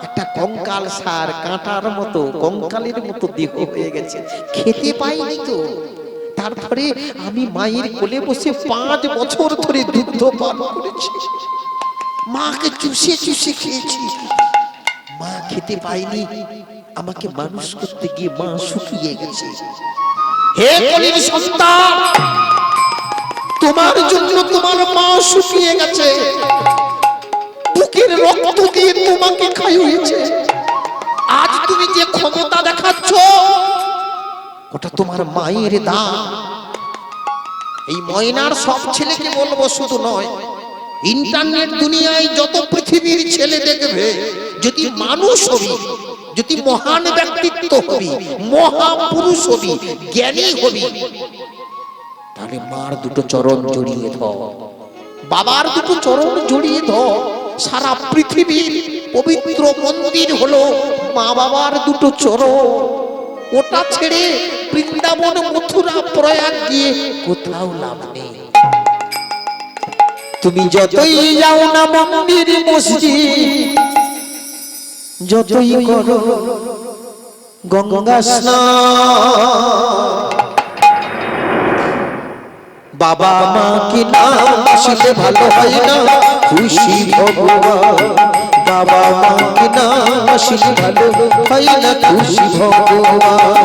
একটা কঙ্কাল সার, কাঁটার মতো, কঙ্কালের মতো দেহ হয়ে গেছে, খেতে পাইনি তো। তারপরে আমি মায়ের কোলে বসে 5 বছর ধরে দুধ পান করেছি। মাকে চুষে চুষে খেয়েছি, মা খেতে পাইনি, আমাকে মানুষ করতে গিয়ে মা শুকিয়ে গেছে। হে কলির সন্তান, তোমার জন্য তোমার মা শুকিয়ে গেছে, বুকের রক্ত দিয়ে তোমাকে খাইয়েছে। আজ তুমি যে ক্ষমতা দেখাচ্ছ ওটা তোমার মায়ের দান। এই ময়নার সব ছেলেকে বলবো, শুধু নয়, ইন্টারনেট দুনিয়ায় যত পৃথিবীর ছেলে দেখবে, যদি মানুষ হবি, যদি মহান ব্যক্তিত্ব হবি, মহাপুরুষ হবি, জ্ঞানী হবি, তাহলে মার দুটো চরণ জড়িয়ে ধর, বাবার দুটো চরণ জড়িয়ে ধর। সারা পৃথিবীর পবিত্র মন্দির হলো মা বাবার দুটো চরণ। ওটা ছেড়ে বৃন্দাবন, মথুরা, প্রয়াগ গিয়ে কোথাও লাভ নেই। তুমি যতই যাও না মন্দির মসজিদ, যতই করো গঙ্গা স্নান, বাবা মাকে নাম আসলে ভালো হয় না খুশি ভগবান। বাবা মাকে নাম আসলে ভালো হয় না খুশি ভগবান।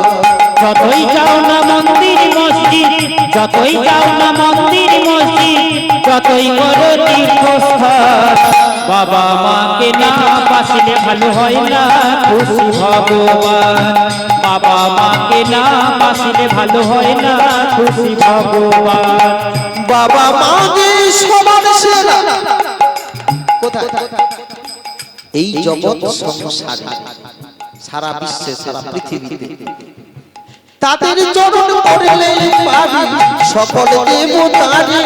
যতই যাও না মন্দির মসজিদ, যতই যাও না মন্দির মসজিদ, যতই করো তীর্থস্থান, বাবা মাকে না বাসলে ভালো হয় না খুশি ভগবান। বাবা মাকে না বাসলে ভালো হয় না খুশি ভগবান। বাবা মাকে সবার সেরা কোথায়? এই জগৎ সংসারে, সারা বিশ্বে, সারা পৃথিবীতে তাদের চরণ পড়লে পারি সকল দেবতারে।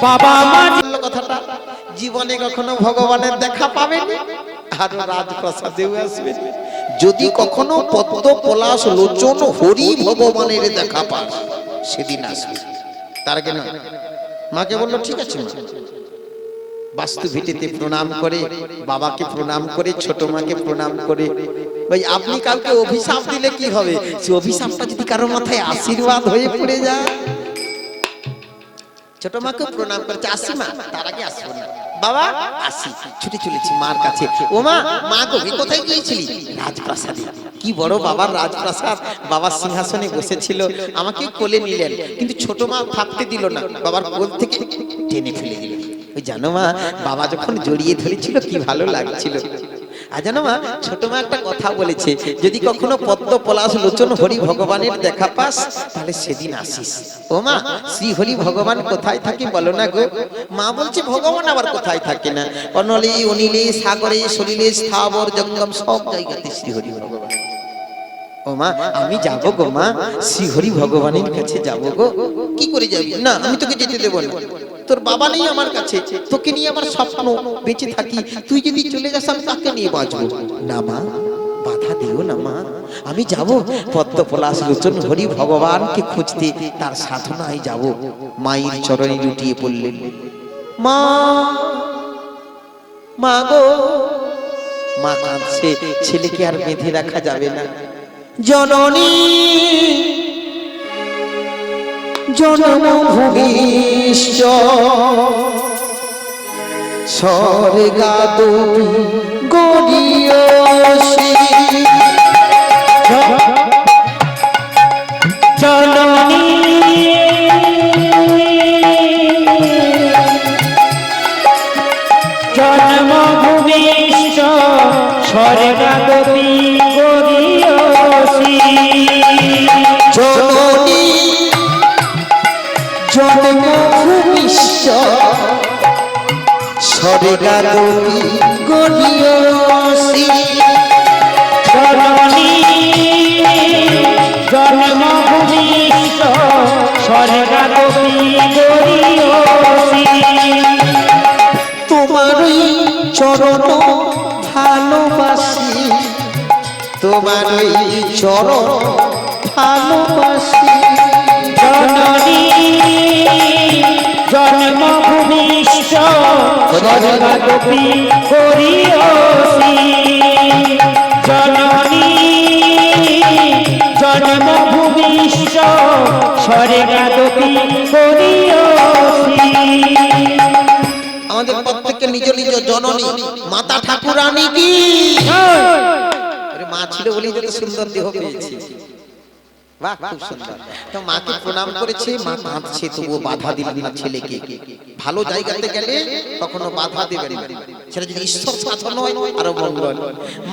বাবা মা কথাটা জীবনে কখনো ভগবানের দেখা পাবেন আর রাজপ্রাসাদেও আসবেন। যদি কখনো পদ্ম পলাশ লোচন হরি ভগবানের দেখা পান, সেদিন আসবে। তার আগে না, মাকে বললো ঠিক আছে মা, বাস্তু ভিটেতে প্রণাম করে, বাবাকে প্রণাম করে, ছোট মাকে প্রণাম করে। ভাই আপনি কাউকে অভিশাপ দিলে কি হবে? সে অভিশাপটা যদি কারো মাথায় আশীর্বাদ হয়ে পড়ে যায়। ছোট মাকে প্রণাম করছে, আসি মা, তার আগে আসবো না, বাবা আসি, ছুটে চলেছি মার কাছে। ও মা, মা গো কোথায় গিয়েছিলি? রাজপ্রাসাদে। কি বড় বাবার রাজপ্রাসাদ, বাবার সিংহাসনে বসেছিল, আমাকে কোলে নিলেন, কিন্তু ছোট মা থাকতে দিল না, বাবার কোল থেকে টেনে ফেলে দিল। ওই জানো মা, বাবা যখন জড়িয়ে ধরেছিল কি ভালো লাগছিল। আর জানো মা, ছোট মা একটা কথা বলেছে, যদি কখনো পদ্ম পলাশ লোচন হরি ভগবানের দেখা পাস, তাহলে সেদিন আসিস। ও মা, শ্রী হরি ভগবান কোথায় থাকে বলো না গো? মা বলছে ভগবান আবার কোথায় থাকে না, অনলে অনিলে সাগরে সলিলে স্থাবর জঙ্গম সব জায়গাতে শ্রী হরি ভগবান। ও মা, আমি যাবো গো মা, শ্রী হরি ভগবানের কাছে যাবো গো। কি করে যাবি? না, আমি তোকে যেতে দেবো না, তোর বাবা নেই আমার কাছে, তোকে নিয়ে আমার স্বপ্ন, বেঁচে থাকি, তুই যদি চলে যাস আমি তাকে নিয়ে বাঁচবো না। মা বাধা দিও না মা, আমি যাব পদ্ম পলাশ লোচন হরি ভগবানকে খুঁজতে, তার সাধনায় যাব। মায়ের চরণে লুটিয়ে পড়লেন। মা, মা গো, মা কাঁদছে, ছেলেকে আর বেঁধে রাখা যাবে না। জননী জন্মভূমিশ্চ স্বর্গাদপি গরীয়সী। জননী জন্মভূমিশ্চ স্বর্গাদপি গরীয়সী। জননী জন্মভূমিশ্চ স্বর্গাদপি গরীয়সী। জননী জন্মভূমিশ্চ স্বর্গাদপি গরীয়সী। তোমারই চরণ ভালোবাসি, তোমারই চরণ ভালোবাসি। জননী জন্মভূমিশ্চ স্বর্গাদপি গরীয়সী। জননী জন্মভূমিশ্চ স্বর্গাদপি গরীয়সী। আমাদের প্রত্যেককে নিজ নিজ জগদীয় জননী মাতা ঠাকুরানী কি? আরে মা ছিল বলেই তো সুন্দর দেহ পেয়েছি। বাহ, খুব সুন্দর। তো মাকে প্রণাম করেছে, মা কাঁদছে, তবুও বাধা দিলেন না ছেলেকে। ভালো জায়গাতে গেলে কখনো বাধা দেবেন না, ছেলে যদি ঈশ্বর সাধন হয় আরো মঙ্গল।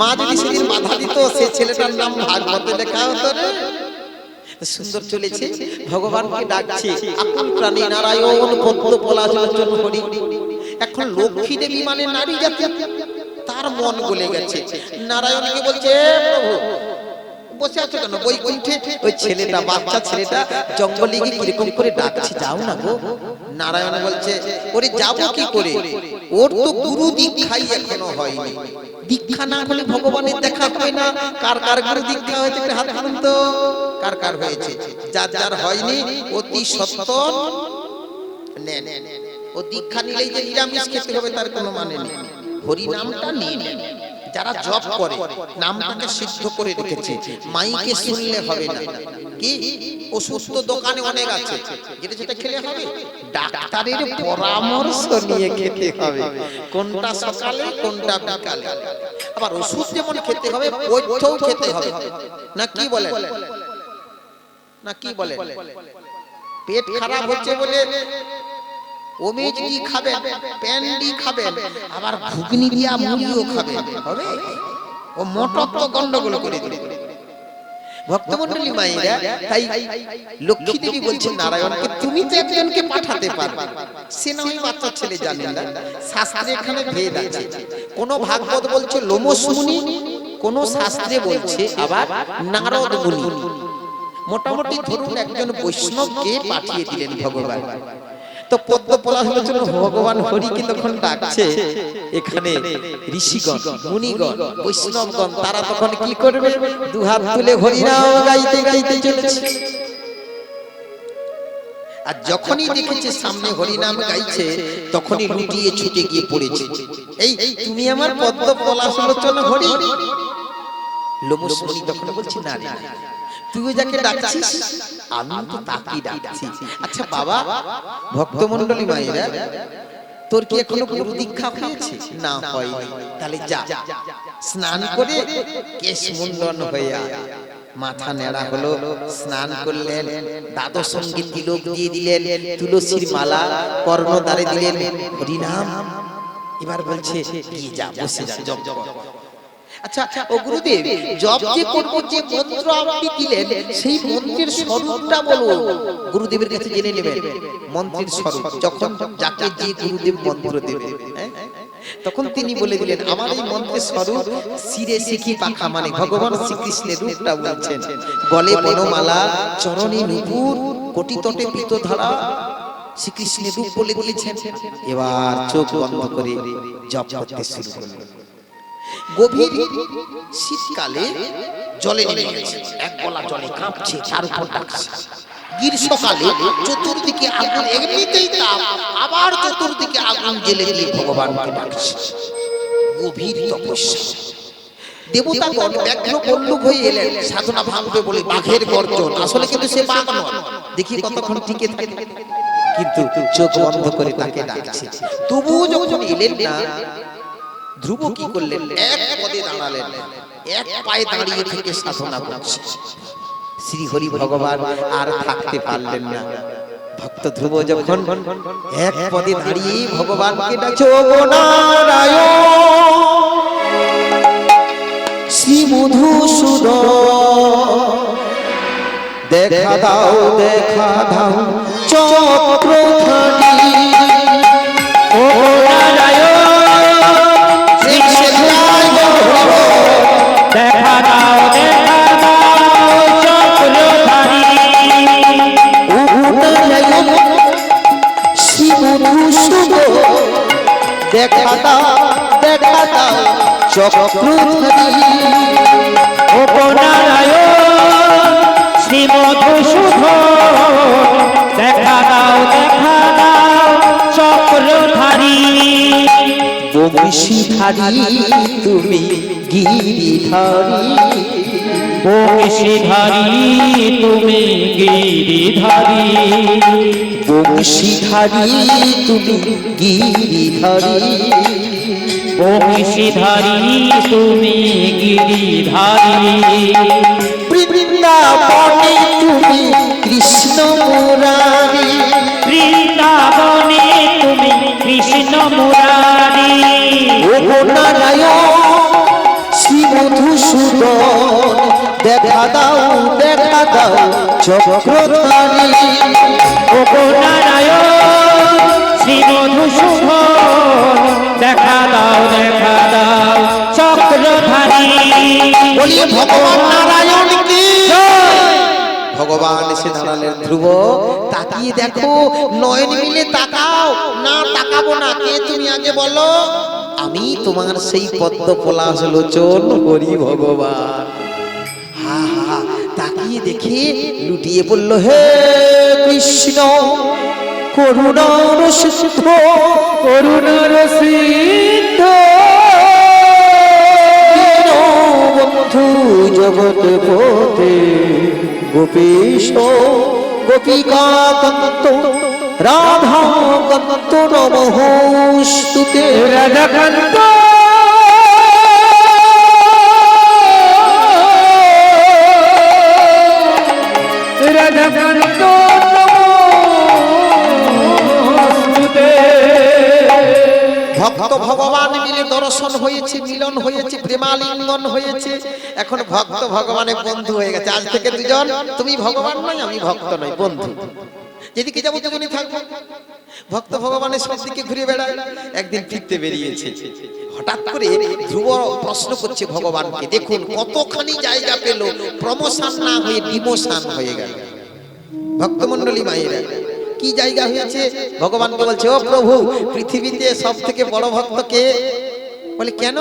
মা যদি সেদিন বাধা দিত, সে ছেলেটার নাম ভাগবতে লেখা হতো রে। সুন্দর চলেছে, ভগবানকে ডাকছে, আকুল প্রাণী নারায়ণ পদ্ম পলাশলোচন হরি। এখন লক্ষ্মী দেবী মানে নারী জাতি, তার মন গলে গেছে। নারায়ণকে বলছে, প্রভু বসে আছো কেন বৈকুণ্ঠে? ওই ছেলেটা, বাচ্চা ছেলেটা জঙ্গলে গিয়ে কিরকম করে ডাকছে, যাও না গো। নারায়ণ বলছে, ওরে যাবো কি করে, ওর তো গুরু দীক্ষাই এখনো হয়নি। দীক্ষা না হলে ভগবানের দেখা হয় না। কার কার গুরু দীক্ষা হয়েছে একটু হাত তুলুন তো। কার কার হয়েছে? যার যার হয়নি অতি সত্বর নেন। ও দীক্ষা নিলেই যে নিরামিষ খেতে হবে তার কোনো মানে নেই। হরি নামটা নিয়ে নেন। যারা জপ করে নামটাকে সিদ্ধ করে রেখেছে, মাইকে শুনলে হবে না। কি ওষুধ তো দোকানে অনেক আছে, যেটা যেটা খেলে হবে, ডাক্তারের পরামর্শ নিয়ে খেতে হবে। কোনটা সকালে কোনটা বিকালে। আবার ওষুধ যেমন খেতে হবে, পথ্যও খেতে হবে। না কি বলে, না কি বলে, পেট খারাপ হচ্ছে বলে ওমেজ ডি খাবেন, প্যান ডি খাবেন, আবার ঘুগনি দিয়া মুড়িও খাবেন, হবে? ও মটক তো গন্ডগোল করে দিবে। ভক্তমণ্ডলী মায়েরা, তাই লক্ষ্মী দেবী বলছেন নারায়ণকে, তুমি তো একজনকে পাঠাতে পারবে। সে না হয় বাচ্চা ছেলে জানেন না, শাস্ত্রে এখানে ভেদ আছে। কোন ভাগবত বলছে লোমস মুনি, কোন শাস্ত্রে বলছে আবার নারদ মুনি। মোটামুটি ধরুন একজন বৈষ্ণবকে পাঠিয়ে দিলেন ভগবান। তো পদ্ম পলাশলোচন ভগবান হরিকে তখন ডাকছে, এখানে ঋষিগণ, মুনিগণ, বৈষ্ণবগণ তারা তখন কি করবে? দুহাত তুলে হরিনাম গাইতে গাইতে চলেছে। আর যখনই দেখেছে সামনে হরিনাম গাইছে, তখনই লুটিয়ে ছুটে গিয়ে পড়েছে, এই তুমি আমার পদ্ম পলাশলোচন হরি। লোমস মুনি তখন বলছে, না রে, তুই যাকে ডাকছিস আমি তো তাকেই ডাকছি। আচ্ছা বাবা, ভক্তমণ্ডলী মায়েরা, তোর কি এখনো গুরু দীক্ষা হয়েছে? না হয়নি। তাহলে যা, স্নান করে কেশ মুন্ডন হয়ে আয়। মাথা নেড়া হলো, স্নান করলেন, দ্বাদশ সঙ্গীত তিলক দিয়ে দিলেন, তুলসীর মালা কর্ণদ্বারে দিলেন, হরিনাম। এবার বলছে, গিয়ে যা, বসে যা, জপ জপ। আচ্ছা ও গুরুদেব, জপ যে করব, যে মন্ত্র আপনি দিলেন সেই মন্ত্রের স্বরূপটা বলুন। গুরুদেবের কাছে জেনে নেবেন মন্ত্রের স্বরূপ। যখন যাকে যে গুরুদেব মন্ত্র দেবেন, তখন তিনি বলে দিলেন, আমার এই মন্ত্রের স্বরূপ শিরে শিখি পাখা, মানে ভগবান শ্রীকৃষ্ণের রূপটা বলছেন। গলে বনমালা, চরণে নূপুর, কোটি তটে পীতধারা, শ্রীকৃষ্ণের রূপ বলে দিয়েছেন। এবার চোখ বন্ধ করে জপ করতে শুরু করলেন। গভীর শীতকালে জলে নেমে গেছে, এক গলা জলে কাঁপছে, তার উপর ডাকছে। গ্রীষ্মকালে চতুর্দিকে আগুন, এমনিতেই তাপ, আবার চতুর্দিকে আগুন জ্বেলে দিয়ে ভগবানকে ডাকছে। গভীর তপস্যা। দেবতাগণ ব্যাঘ্র বল্লুক হয়ে এলেন সাধনা ভাঙবে বলে, বাঘের গর্জন। আসলে কিন্তু সে বাঘ নয়, দেখি কতক্ষণ টিকে থাকে, কিন্তু চোখ বন্ধ করে তাকে ডাকছে। তবুও যখন এলেন না, ধ্রুব কি করলেন? এক পদে দাঁড়ালেন, এক পায়ে দাঁড়িয়ে থেকে সাধনা করছে। শ্রী হরি ভগবান আর থাকতে পারলেন না। ভক্ত ধ্রুব যখন এক পদে দাঁড়িয়ে ভগবানকে ডাকছে, ও নারায়ণ শ্রী মধুসূদন, দেখা দাও দেখা দাও চক্রধারী, ও নারায়ণ দেখা দাও দেখা দাও চক্রধারী, শ্রী মধুসূদন দেখা দাও দেখা দাও চক্রধারী, ও নারায়ণ শ্রী মধুসূদন দেখা দাও চক্রধারী। বংশীধারী তুমি গিরিধারী, বংশীধারী তুমি গিরিধারী, বংশীধারী তুমি গিরিধারী, বংশীধারী তুমি গিরিধারী, বৃন্দাবনে তুমি কৃষ্ণ মুরারি, বৃন্দাবনে তুমি কৃষ্ণ মুরারি, ও নারায়ণ শ্রী মধুসূদন দেখা দাও চক্রধারী, ও গো নারায়ণ শ্রী মধুসূদন দেখা দাও চক্রধারী। বলি ভগবান নারায়ণ কি। ভগবান এসে দাঁড়ালেন। ধ্রুব তাকিয়ে দেখো, নয়ন মিলে তাকাও। না তাকাবো না, কে তুমি আগে বলো। আমি তোমার সেই পদ্ম পলাশ লোচন হরি ভগবান। হা হা তাকিয়ে দেখে লুটিয়ে পড়ল, হে কৃষ্ণ করুণার সিদ্ধ, করুণার সিদ্ধ বন্ধু জগৎপতে গোপীশ গোপিকা কান্ত রাধা কান্ত নমস্তুতে। রাধাকান্ত রাধাকান্ত নমস্তুতে। ভক্ত ভগবান মিলে দর্শন হয়েছে, মিলন হয়েছে, প্রেমালিঙ্গন হয়েছে। এখন ভক্ত ভগবানের বন্ধু হয়ে গেছে। আজ থেকে দুজন, তুমি ভগবান নয় আমি ভক্ত নয়, বন্ধু। যেদিকে যাবো তেমনি থাকবো। ভক্ত ভগবানের সব দিকে ঘুরে বেড়ায়। একদিন ফিরতে বেরিয়েছে, হঠাৎ করে ধ্রুব প্রশ্ন করছে ভগবানকে, দেখুন কতখানি জায়গা পেল, প্রমোশন না হয়ে ডিমোশন হয়ে গেল। ভক্তমণ্ডলী মায়েরা, কি জায়গা হয়েছে? ভগবানকে বলছে, ও প্রভু পৃথিবীতে সব থেকে বড় ভক্ত কে? বলে কেন?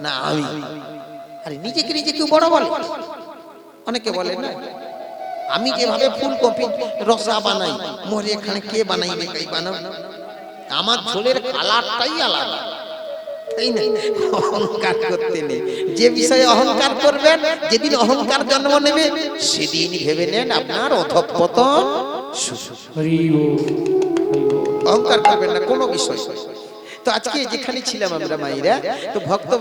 না আমি। আরে নিজেকে নিজে কেউ বড় বলে? অনেকে বলে না, আমি যেভাবে ফুলকপি রসা বানাই, মোরে এখানে কে বানাইবে? কাই বানাও, আমার ঝোলের কালারটাই আলাদা, তাই না? অহংকার করতে নেই। যে বিষয়ে অহংকার করবেন, যেদিন অহংকার জন্ম নেবে সেদিন ভেবে নেন আপনার অধঃপতন শুরু। অহংকার করবেন না কোনো বিষয়। তো আজকে যেখানে ছিলাম আমরা মায়েরা, তো ভক্ত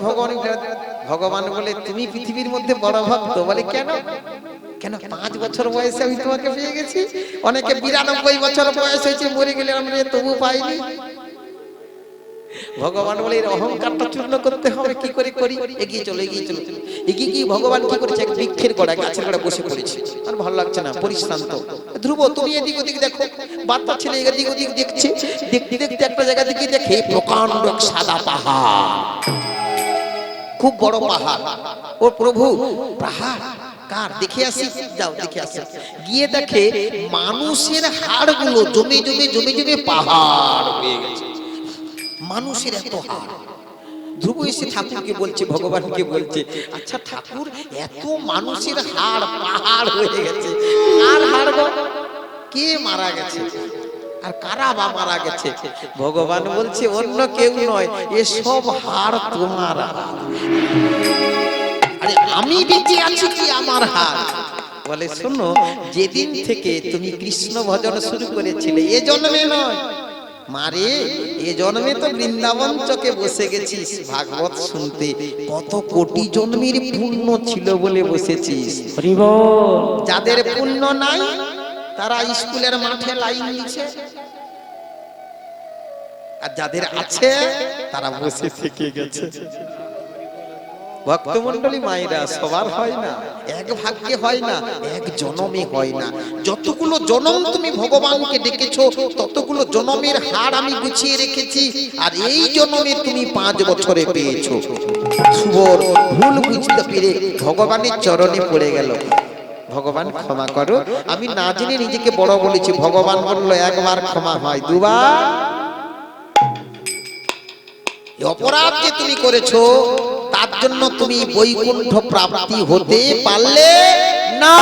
ভগবান বলে, তুমি পৃথিবীর মধ্যে বড় ভক্ত। বলে কেন? কেন 5 বছর বয়সে আমি তোমাকে পেয়ে গেছি। অনেকে 92 বছর বয়স হয়েছে, মরে গেলে আমরা তবু পাইনি। ভগবান বলে এর অহংকারটা চূর্ণ করতে হবে। কি করে করি? এগিয়ে চলো এগিয়ে চলো। এগিয়ে কি ভগবান কি করেছে? এক বৃক্ষের গোড়ায়, গাছের গোড়ায় বসে পড়েছে। আর ভালো লাগছে না, পরিশ্রান্ত। ধ্রুব তুমি এদিক ওদিক দেখো। বাচ্চা ছেলে এদিক ওদিক দেখছে। দেখতে দেখতে একটা জায়গা থেকে দেখে প্রকাণ্ড এক সাদা পাহাড়, খুব বড় পাহাড়। ও প্রভু, পাহাড় কার? দেখে আসি। যাও দেখে আসি। গিয়ে দেখে মানুষের হাড়গুলো জমে জমে জমে জমে পাহাড় হয়ে গেছে। মানুষের এত হাড়। ধ্রুব এসে ঠাকুরকে বলছে, ভগবানকে বলছে, আচ্ছা ঠাকুর, এত মানুষের হাড় পাহাড় হয়ে গেছে, কার হাড় গো? কে মারা গেছে? আর কারা বা মারা গেছে? ভগবান বলছে, অন্য কেউ নয়, এসব হাড় তোমার। আরে আমি বেঁচে আছি কি আমার হাড়? বলে শোনো, যেদিন থেকে তুমি কৃষ্ণ ভজন শুরু করেছিলে, এ জন্মে নয় মারে, এ জন্মে তো বৃন্দাবন চকে বসে গেছিস ভাগবত শুনতে। কত কোটি জন্মের পুণ্য ছিল বলে বসেছিস। যাদের পুণ্য নাই তারা স্কুলের মাঠে লাইন দিচ্ছে, আর যাদের আছে তারা বসে থেকে গেছে। ভক্তমণ্ডলী মায়েরা, সবার হয় না, এক ভাগ্যে হয় না, এক জনমে হয় না। যতগুলো জনম তুমি ভগবানকে ডেকেছো, ততগুলো জনমের হার আমি গুছিয়ে রেখেছি। আর এই জনমে তুমি 5 বছরে পেয়েছো। ধ্রুবর ভুল বুঝতে পেরে ভগবানের চরণে পড়ে গেল। ভগবান ক্ষমা করো, আমি না জেনে নিজেকে বড় বলেছি। ভগবান বলল, একবার ক্ষমা হয়, দুবার অপরাধ যে তুমি করেছো, তার জন্য তুমি বৈকুণ্ঠ প্রাপ্তি হতে পারলে না।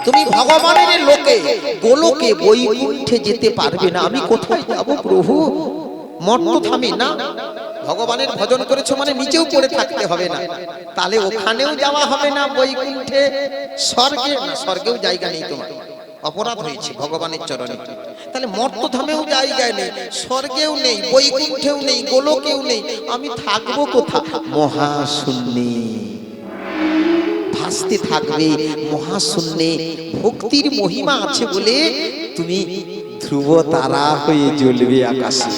তুমি ভগবানের লোকে গোলকে বৈকুণ্ঠে যেতে পারবে না। আমি কোথায় যাব প্রভু? মন তো থামে না। ভগবানের ভজন করেছো মানে নিচেও পড়ে থাকতে হবে না, তাহলে ওখানেও যাওয়া হবে না বৈকুণ্ঠে। স্বর্গে না, স্বর্গেও জায়গা নেই তোমার। অপরাধ হয়েছে ভগবানের চরণে। তাহলে মর্তধামেও জায়গায় নেই, স্বর্গেও নেই, বৈকুণ্ঠেও নেই, গোলকেও নেই, আমি থাকবো কোথা? মহাশূন্যে ভাসতে থাকবে, মহাশূন্যে। ভক্তির মহিমা আছে বলে তুমি ধ্রুব তারা হয়ে জ্বলবে আকাশে।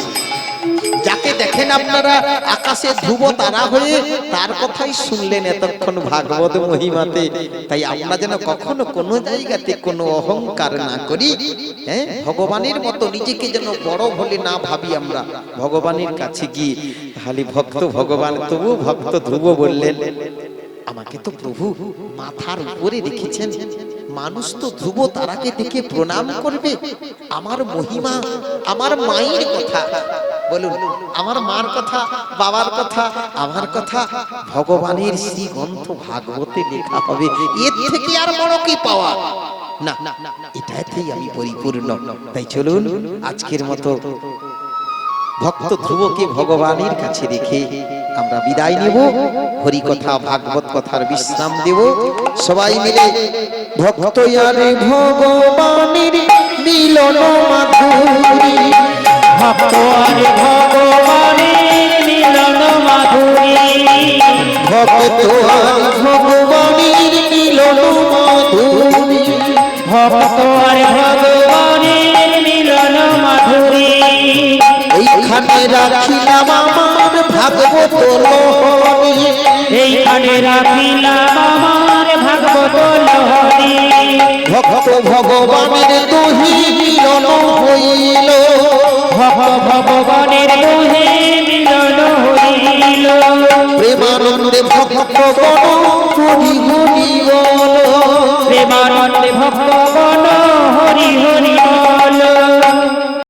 যাকে দেখেন আপনারা আকাশে ধ্রুব তারা হয়ে, তার কথাই শুনলেন এতক্ষণ ভাগবত মহিমাতে। তাই আমরা যেন কখনো কোনো জায়গাতে কোনো অহংকার না করি, হ্যাঁ, ভগবানের মতো নিজেকে যেন বড় বলে না ভাবি। আমরা ভগবানের কাছে গিয়ে খালি ভক্ত ভগবান, তবু ভক্ত ধ্রুব বললেন, আমাকে তো প্রভু মাথার উপরে রেখেছেন, মানুষ তো ধ্রুব তারাকে দেখে প্রণাম করবে। আমার মহিমা, আমার মায়ের কথা বলুন, আমার মার কথা, বাবার কথা, আমার কথা ভগবানের শ্রী গ্রন্থ ভাগবতে লেখা হবে। এর থেকে আর বড় কি পাওয়া? না, এটাতেই আমি পরিপূর্ণ। তাই চলুন আজকের মতো ভক্ত ধ্রুবকে ভগবানের কাছে রেখে আমরা বিদায় নেব। হরি কথা ভাগবত কথার বিশ্রাম দেব সবাই মিলে। ভক্ত আরে ভগবানের মিলন মাধুরী, ভক্ত আরে ভগবানের মিলন মাধুরী, ভক্ত আরে ভগবানের মিলন মাধুরী, ভক্ত আরে ভগবানের মিলন মাধুরী। এইখানে রাখিলাম আমার ভাগবত লহরী, এইখানে রাখিলাম আমার ভাগবত লহরী। ভক্ত ভগবানের দোহে মিলন হইল, ভক্ত ভগবানের দোহে মিলন হইল। প্রেমানন্দে ভক্তগণ হরি হরি বল, প্রেমানন্দে ভক্তগণ হরি হরি